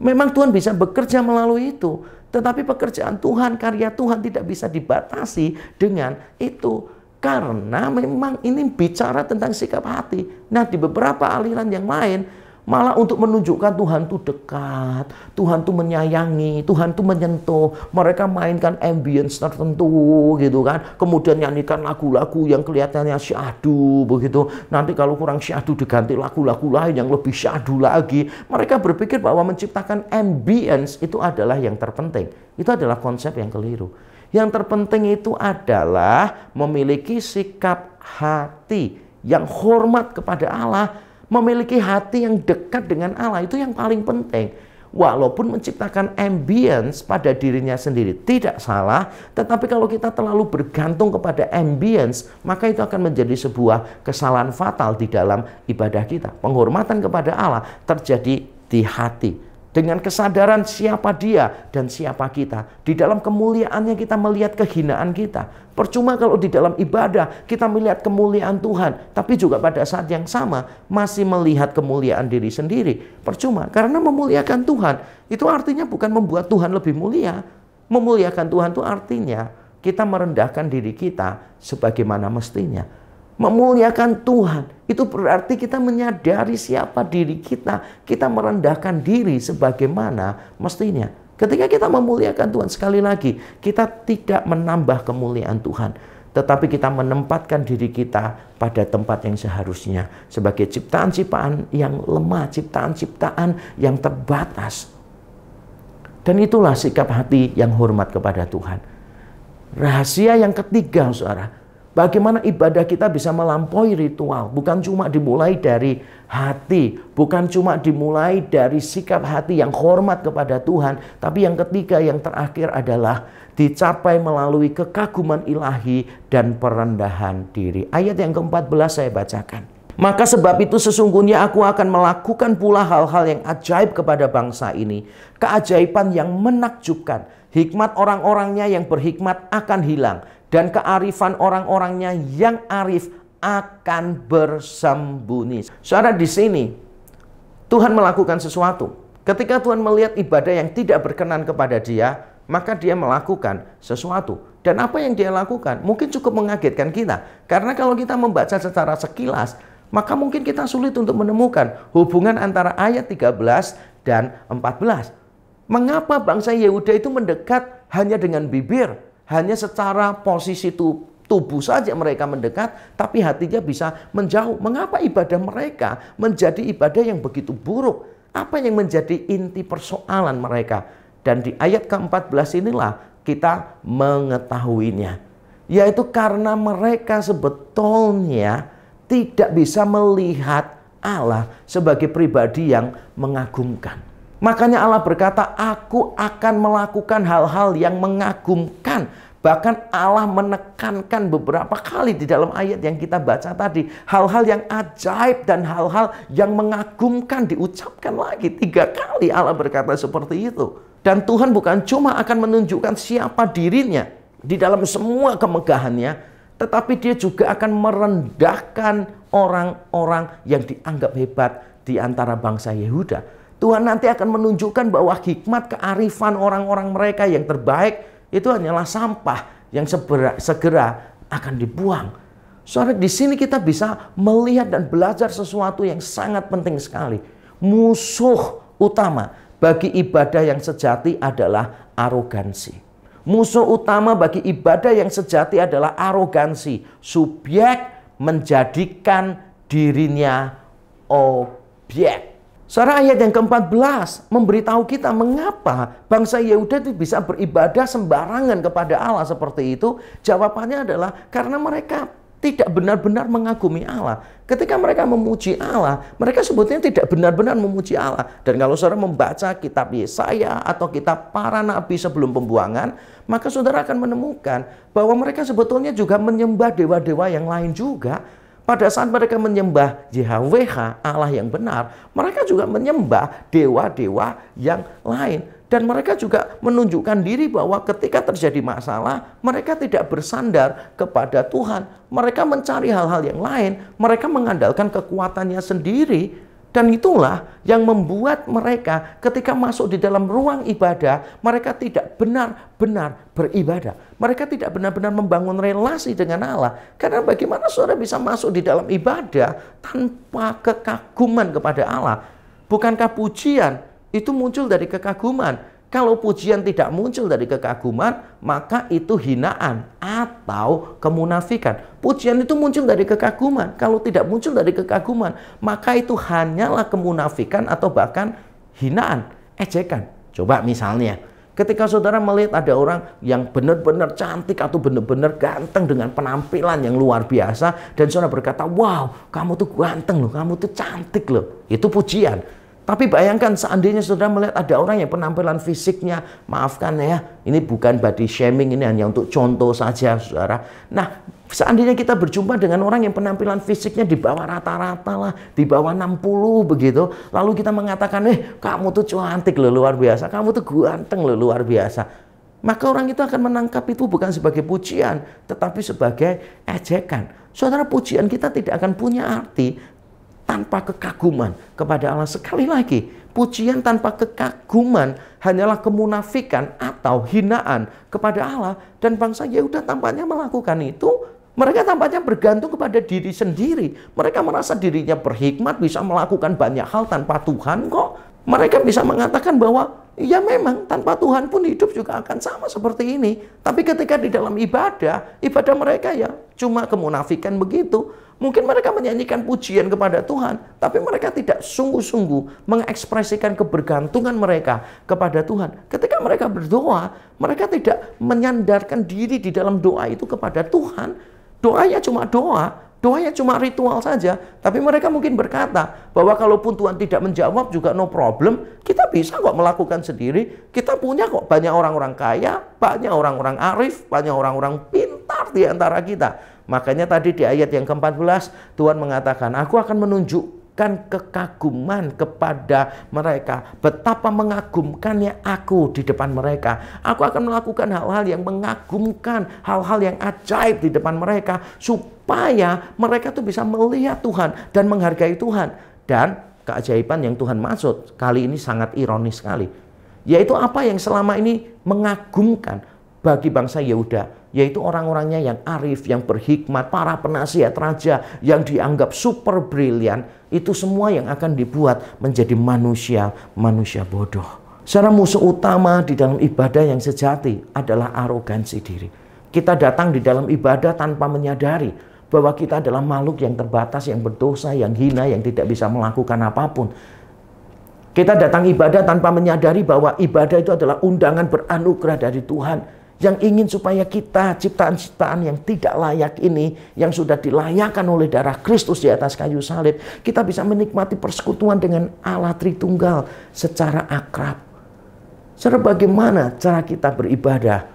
Memang Tuhan bisa bekerja melalui itu, tetapi pekerjaan Tuhan, karya Tuhan tidak bisa dibatasi dengan itu. Karena memang ini bicara tentang sikap hati. Nah, di beberapa aliran yang lain, malah untuk menunjukkan Tuhan itu dekat, Tuhan itu menyayangi, Tuhan itu menyentuh. Mereka mainkan ambience tertentu gitu kan. Kemudian nyanyikan lagu-lagu yang kelihatannya syahdu begitu. Nanti kalau kurang syahdu diganti lagu-lagu lain yang lebih syahdu lagi. Mereka berpikir bahwa menciptakan ambience itu adalah yang terpenting. Itu adalah konsep yang keliru. Yang terpenting itu adalah memiliki sikap hati yang hormat kepada Allah, memiliki hati yang dekat dengan Allah, itu yang paling penting. Walaupun menciptakan ambience pada dirinya sendiri tidak salah, tetapi kalau kita terlalu bergantung kepada ambience, maka itu akan menjadi sebuah kesalahan fatal di dalam ibadah kita. Penghormatan kepada Allah terjadi di hati. Dengan kesadaran siapa dia dan siapa kita. Di dalam kemuliaannya kita melihat kehinaan kita. Percuma kalau di dalam ibadah kita melihat kemuliaan Tuhan, tapi juga pada saat yang sama masih melihat kemuliaan diri sendiri. Percuma, karena memuliakan Tuhan itu artinya bukan membuat Tuhan lebih mulia. Memuliakan Tuhan itu artinya kita merendahkan diri kita sebagaimana mestinya. Memuliakan Tuhan itu berarti kita menyadari siapa diri kita. Kita merendahkan diri sebagaimana mestinya. Ketika kita memuliakan Tuhan, sekali lagi, kita tidak menambah kemuliaan Tuhan, tetapi kita menempatkan diri kita pada tempat yang seharusnya. Sebagai ciptaan-ciptaan yang lemah, ciptaan-ciptaan yang terbatas. Dan itulah sikap hati yang hormat kepada Tuhan. Rahasia yang ketiga, saudara. Bagaimana ibadah kita bisa melampaui ritual. Bukan cuma dimulai dari hati. Bukan cuma dimulai dari sikap hati yang hormat kepada Tuhan. Tapi yang ketiga, yang terakhir adalah dicapai melalui kekaguman ilahi dan perendahan diri. Ayat yang ke-14 saya bacakan. Maka sebab itu sesungguhnya aku akan melakukan pula hal-hal yang ajaib kepada bangsa ini. Keajaiban yang menakjubkan. Hikmat orang-orangnya yang berhikmat akan hilang. Dan kearifan orang-orangnya yang arif akan bersembunyi. Saudara, di sini Tuhan melakukan sesuatu. Ketika Tuhan melihat ibadah yang tidak berkenan kepada Dia, maka Dia melakukan sesuatu. Dan apa yang Dia lakukan mungkin cukup mengagetkan kita. Karena kalau kita membaca secara sekilas, maka mungkin kita sulit untuk menemukan hubungan antara ayat 13 dan 14. Mengapa bangsa Yehuda itu mendekat hanya dengan bibir, hanya secara posisi tubuh saja mereka mendekat, tapi hatinya bisa menjauh. Mengapa ibadah mereka menjadi ibadah yang begitu buruk? Apa yang menjadi inti persoalan mereka? Dan di ayat ke-14 inilah kita mengetahuinya. Yaitu karena mereka sebetulnya tidak bisa melihat Allah sebagai pribadi yang mengagumkan. Makanya Allah berkata, aku akan melakukan hal-hal yang mengagumkan. Bahkan Allah menekankan beberapa kali di dalam ayat yang kita baca tadi. Hal-hal yang ajaib dan hal-hal yang mengagumkan diucapkan lagi. 3 kali Allah berkata seperti itu. Dan Tuhan bukan cuma akan menunjukkan siapa dirinya di dalam semua kemegahannya, tetapi Dia juga akan merendahkan orang-orang yang dianggap hebat di antara bangsa Yehuda. Tuhan nanti akan menunjukkan bahwa hikmat kearifan orang-orang mereka yang terbaik itu hanyalah sampah yang segera akan dibuang. Saudara, di sini kita bisa melihat dan belajar sesuatu yang sangat penting sekali. Musuh utama bagi ibadah yang sejati adalah arogansi. Musuh utama bagi ibadah yang sejati adalah arogansi. Subjek menjadikan dirinya objek. Saudara, ayat yang ke-14 memberitahu kita mengapa bangsa Yehuda itu bisa beribadah sembarangan kepada Allah seperti itu. Jawabannya adalah karena mereka tidak benar-benar mengagumi Allah. Ketika mereka memuji Allah, mereka sebetulnya tidak benar-benar memuji Allah. Dan kalau saudara membaca kitab Yesaya atau kitab para nabi sebelum pembuangan, maka saudara akan menemukan bahwa mereka sebetulnya juga menyembah dewa-dewa yang lain juga. Pada saat mereka menyembah YHWH, Allah yang benar, mereka juga menyembah dewa-dewa yang lain. Dan mereka juga menunjukkan diri bahwa ketika terjadi masalah, mereka tidak bersandar kepada Tuhan. Mereka mencari hal-hal yang lain, mereka mengandalkan kekuatannya sendiri. Dan itulah yang membuat mereka ketika masuk di dalam ruang ibadah, mereka tidak benar-benar beribadah. Mereka tidak benar-benar membangun relasi dengan Allah. Karena bagaimana saudara bisa masuk di dalam ibadah tanpa kekaguman kepada Allah? Bukankah pujian itu muncul dari kekaguman? Kalau pujian tidak muncul dari kekaguman, maka itu hinaan atau kemunafikan. Pujian itu muncul dari kekaguman. Kalau tidak muncul dari kekaguman, maka itu hanyalah kemunafikan atau bahkan hinaan, ejekan. Coba misalnya, ketika saudara melihat ada orang yang benar-benar cantik atau benar-benar ganteng dengan penampilan yang luar biasa, dan saudara berkata, wow, kamu tuh ganteng loh, kamu tuh cantik loh. Itu pujian. Tapi bayangkan seandainya saudara melihat ada orang yang penampilan fisiknya, maafkan ya, ini bukan body shaming, ini hanya untuk contoh saja saudara. Nah, seandainya kita berjumpa dengan orang yang penampilan fisiknya di bawah rata-rata lah, di bawah 60 begitu, lalu kita mengatakan, kamu tuh cantik loh, luar biasa, kamu tuh ganteng loh, luar biasa. Maka orang itu akan menangkap itu bukan sebagai pujian, tetapi sebagai ejekan. Saudara, pujian kita tidak akan punya arti tanpa kekaguman kepada Allah. Sekali lagi, pujian tanpa kekaguman hanyalah kemunafikan atau hinaan kepada Allah. Dan bangsa Yehuda tampaknya melakukan itu. Mereka tampaknya bergantung kepada diri sendiri. Mereka merasa dirinya berhikmat, bisa melakukan banyak hal tanpa Tuhan kok. Mereka bisa mengatakan bahwa ya memang tanpa Tuhan pun hidup juga akan sama seperti ini. Tapi ketika di dalam ibadah mereka ya cuma kemunafikan begitu. Mungkin mereka menyanyikan pujian kepada Tuhan, tapi mereka tidak sungguh-sungguh mengekspresikan kebergantungan mereka kepada Tuhan. Ketika mereka berdoa, mereka tidak menyandarkan diri di dalam doa itu kepada Tuhan. Doanya cuma doa. Doanya cuma ritual saja, tapi mereka mungkin berkata bahwa kalaupun Tuhan tidak menjawab juga no problem, kita bisa kok melakukan sendiri. Kita punya kok banyak orang-orang kaya, banyak orang-orang arif, banyak orang-orang pintar di antara kita. Makanya tadi di ayat yang ke-14 Tuhan mengatakan, aku akan menunjukkan kekaguman kepada mereka. Betapa mengagumkannya aku di depan mereka. Aku akan melakukan hal-hal yang mengagumkan, hal-hal yang ajaib di depan mereka, supaya mereka tuh bisa melihat Tuhan dan menghargai Tuhan. Dan keajaiban yang Tuhan maksud kali ini sangat ironis sekali. Yaitu apa yang selama ini mengagumkan bagi bangsa Yehuda, yaitu orang-orangnya yang arif, yang berhikmat, para penasihat raja yang dianggap super brilian, itu semua yang akan dibuat menjadi manusia bodoh. Secara musuh utama di dalam ibadah yang sejati adalah arogansi diri. Kita datang di dalam ibadah tanpa menyadari bahwa kita adalah makhluk yang terbatas, yang berdosa, yang hina, yang tidak bisa melakukan apapun. Kita datang ibadah tanpa menyadari bahwa ibadah itu adalah undangan beranugerah dari Tuhan, yang ingin supaya kita, ciptaan-ciptaan yang tidak layak ini, yang sudah dilayakkan oleh darah Kristus di atas kayu salib, kita bisa menikmati persekutuan dengan Allah Tritunggal secara akrab. Saudara, bagaimana cara kita beribadah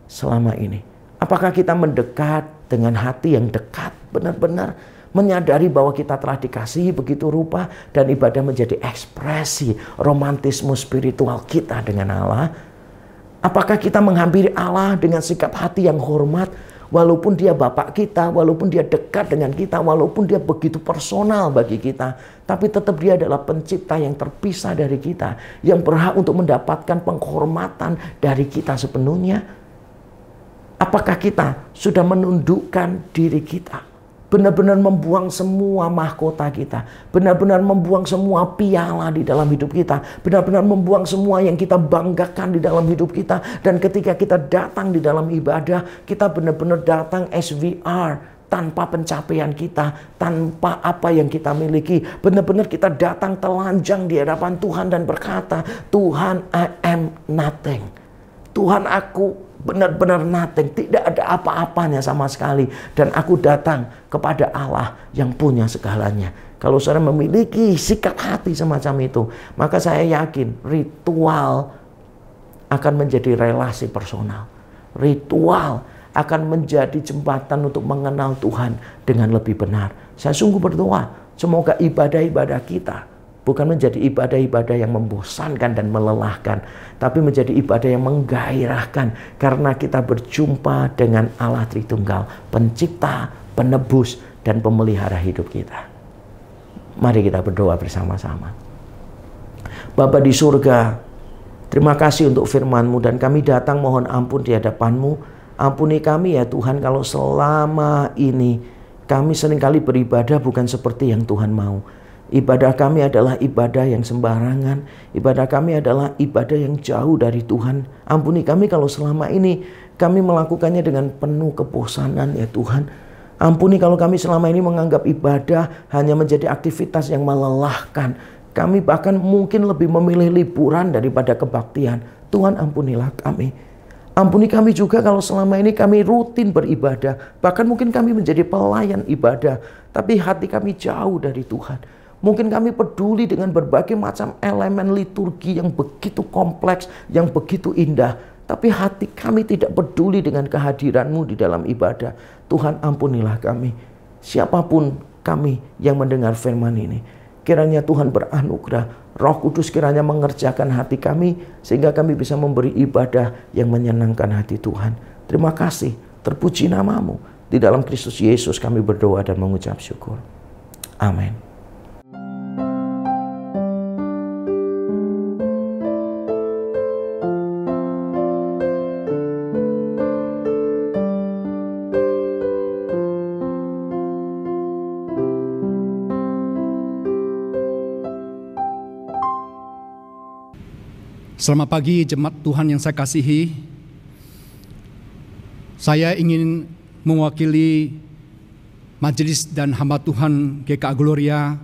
selama ini? Apakah kita mendekat dengan hati yang dekat, benar-benar menyadari bahwa kita telah dikasihi begitu rupa, dan ibadah menjadi ekspresi romantisme spiritual kita dengan Allah? Apakah kita menghampiri Allah dengan sikap hati yang hormat, walaupun dia Bapak kita, walaupun dia dekat dengan kita, walaupun dia begitu personal bagi kita, tapi tetap dia adalah pencipta yang terpisah dari kita, yang berhak untuk mendapatkan penghormatan dari kita sepenuhnya? Apakah kita sudah menundukkan diri kita, benar-benar membuang semua mahkota kita, benar-benar membuang semua piala di dalam hidup kita, benar-benar membuang semua yang kita banggakan di dalam hidup kita, dan ketika kita datang di dalam ibadah, kita benar-benar datang SVR, tanpa pencapaian kita, tanpa apa yang kita miliki. Benar-benar kita datang telanjang di hadapan Tuhan dan berkata, Tuhan, I am nothing. Tuhan, aku benar-benar nothing, tidak ada apa-apanya sama sekali, dan aku datang kepada Allah yang punya segalanya. Kalau saudara memiliki sikap hati semacam itu, maka saya yakin ritual akan menjadi relasi personal. Ritual akan menjadi jembatan untuk mengenal Tuhan dengan lebih benar. Saya sungguh berdoa, semoga ibadah-ibadah kita bukan menjadi ibadah-ibadah yang membosankan dan melelahkan, tapi menjadi ibadah yang menggairahkan, karena kita berjumpa dengan Allah Tritunggal, pencipta, penebus, dan pemelihara hidup kita. Mari kita berdoa bersama-sama. Bapa di surga, terima kasih untuk firman-Mu, dan kami datang mohon ampun di hadapan-Mu. Ampuni kami ya Tuhan, kalau selama ini kami seringkali beribadah bukan seperti yang Tuhan mau. Ibadah kami adalah ibadah yang sembarangan. Ibadah kami adalah ibadah yang jauh dari Tuhan. Ampuni kami kalau selama ini kami melakukannya dengan penuh kebosanan ya Tuhan. Ampuni kalau kami selama ini menganggap ibadah hanya menjadi aktivitas yang melelahkan. Kami bahkan mungkin lebih memilih liburan daripada kebaktian. Tuhan, ampunilah kami. Ampuni kami juga kalau selama ini kami rutin beribadah. Bahkan mungkin kami menjadi pelayan ibadah, tapi hati kami jauh dari Tuhan. Mungkin kami peduli dengan berbagai macam elemen liturgi yang begitu kompleks, yang begitu indah, tapi hati kami tidak peduli dengan kehadiran-Mu di dalam ibadah. Tuhan, ampunilah kami. Siapapun kami yang mendengar firman ini, kiranya Tuhan beranugerah, Roh Kudus kiranya mengerjakan hati kami, sehingga kami bisa memberi ibadah yang menyenangkan hati Tuhan. Terima kasih, terpuji nama-Mu. Di dalam Kristus Yesus kami berdoa dan mengucap syukur. Amin. Selamat pagi jemaat Tuhan yang saya kasihi. Saya ingin mewakili majelis dan hamba Tuhan GKA Gloria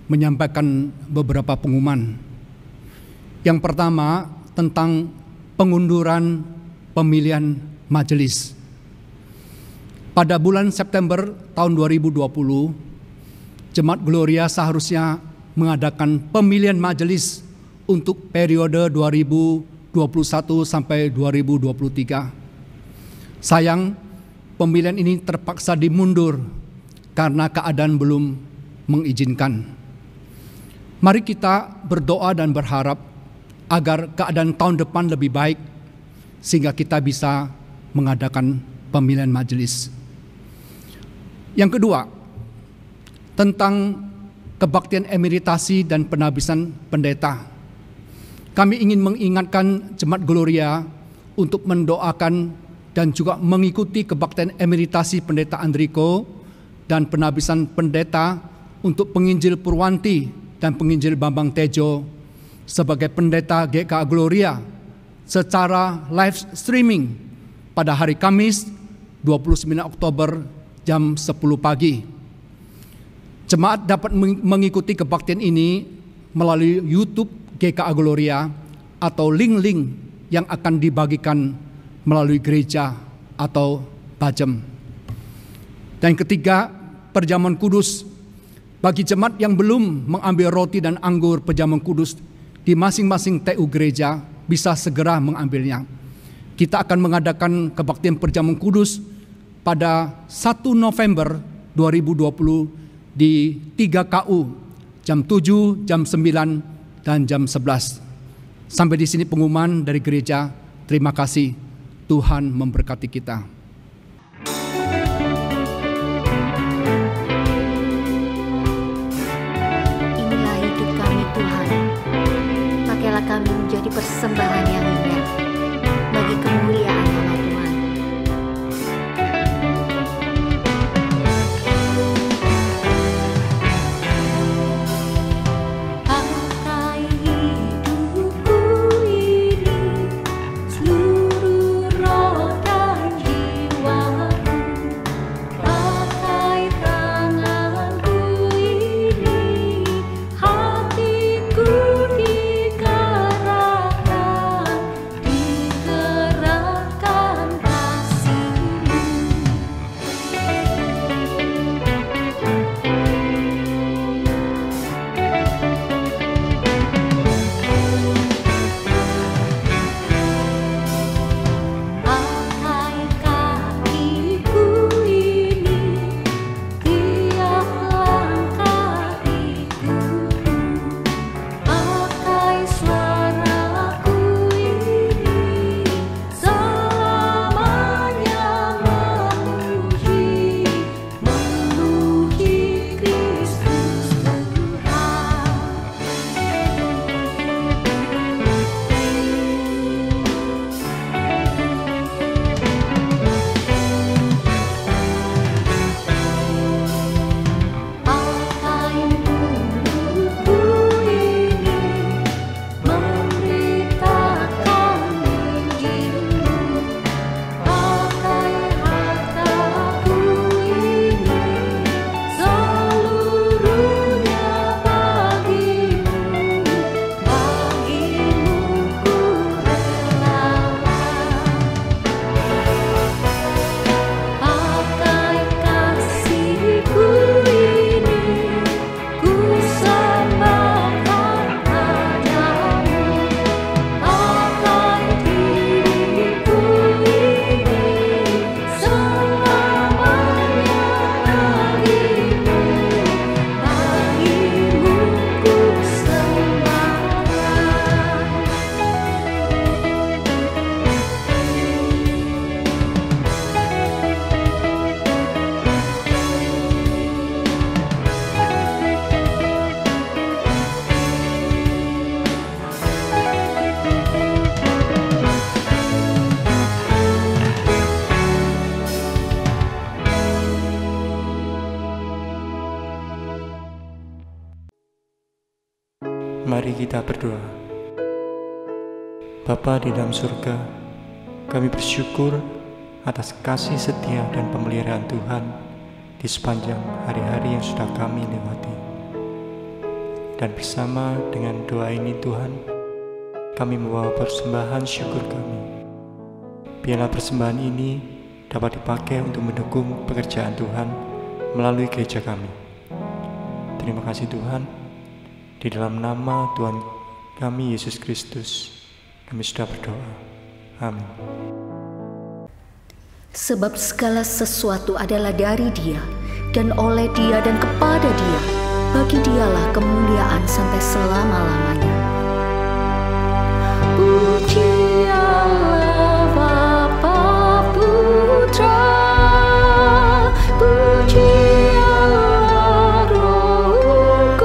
menyampaikan beberapa pengumuman. Yang pertama tentang pengunduran pemilihan majelis. Pada bulan September tahun 2020, Jemaat Gloria seharusnya mengadakan pemilihan majelis untuk periode 2021 sampai 2023. Sayang, pemilihan ini terpaksa dimundur karena keadaan belum mengizinkan. Mari kita berdoa dan berharap agar keadaan tahun depan lebih baik sehingga kita bisa mengadakan pemilihan majelis. Yang kedua, tentang kebaktian emeritasi dan penabisan pendeta. Kami ingin mengingatkan Jemaat Gloria untuk mendoakan dan juga mengikuti kebaktian emeritasi Pendeta Andriko dan penabisan pendeta untuk penginjil Purwanti dan penginjil Bambang Tejo sebagai pendeta GKA Gloria secara live streaming pada hari Kamis 29 Oktober jam 10 pagi. Jemaat dapat mengikuti kebaktian ini melalui YouTube GKA Gloria atau link-link yang akan dibagikan melalui gereja atau Bajem. Dan ketiga, perjamuan kudus. Bagi jemaat yang belum mengambil roti dan anggur perjamuan kudus di masing-masing TU gereja, bisa segera mengambilnya. Kita akan mengadakan kebaktian perjamuan kudus pada 1 November 2020 di 3 KU, jam 7, jam 9, dan jam 11. Sampai di sini pengumuman dari gereja. Terima kasih. Tuhan memberkati kita. Inilah hidup kami Tuhan. Pakailah kami menjadi persembahan yang indah bagi kemuliaan nama Tuhan. Mari kita berdoa. Bapa di dalam surga, kami bersyukur atas kasih setia dan pemeliharaan Tuhan di sepanjang hari-hari yang sudah kami lewati. Dan bersama dengan doa ini Tuhan, kami membawa persembahan syukur kami. Biarlah persembahan ini dapat dipakai untuk mendukung pekerjaan Tuhan melalui gereja kami. Terima kasih Tuhan. Di dalam nama Tuhan kami Yesus Kristus, kami sudah berdoa. Amin. Sebab segala sesuatu adalah dari Dia, dan oleh Dia dan kepada Dia. Bagi Dialah kemuliaan sampai selama-lamanya. Puji Allah Bapa Putra, puji Allah Roh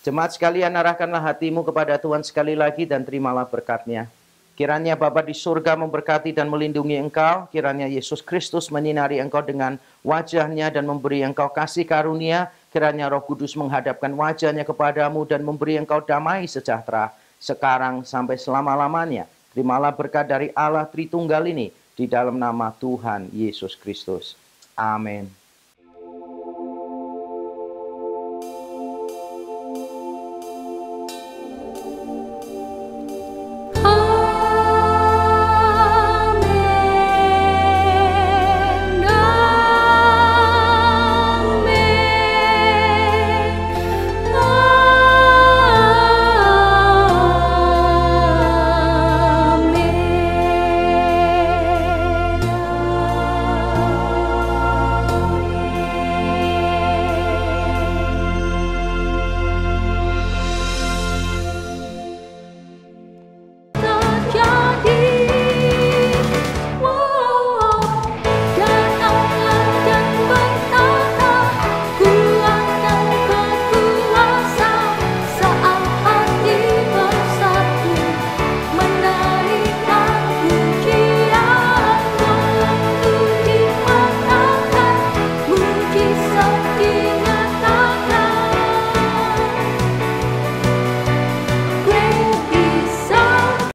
Jemaat sekalian, arahkanlah hatimu kepada Tuhan sekali lagi dan terimalah berkat-Nya. Kiranya Bapa di surga memberkati dan melindungi engkau. Kiranya Yesus Kristus menyinari engkau dengan wajah-Nya dan memberi engkau kasih karunia. Kiranya Roh Kudus menghadapkan wajah-Nya kepadamu dan memberi engkau damai sejahtera sekarang sampai selama-lamanya. Terimalah berkat dari Allah Tritunggal ini di dalam nama Tuhan Yesus Kristus. Amin.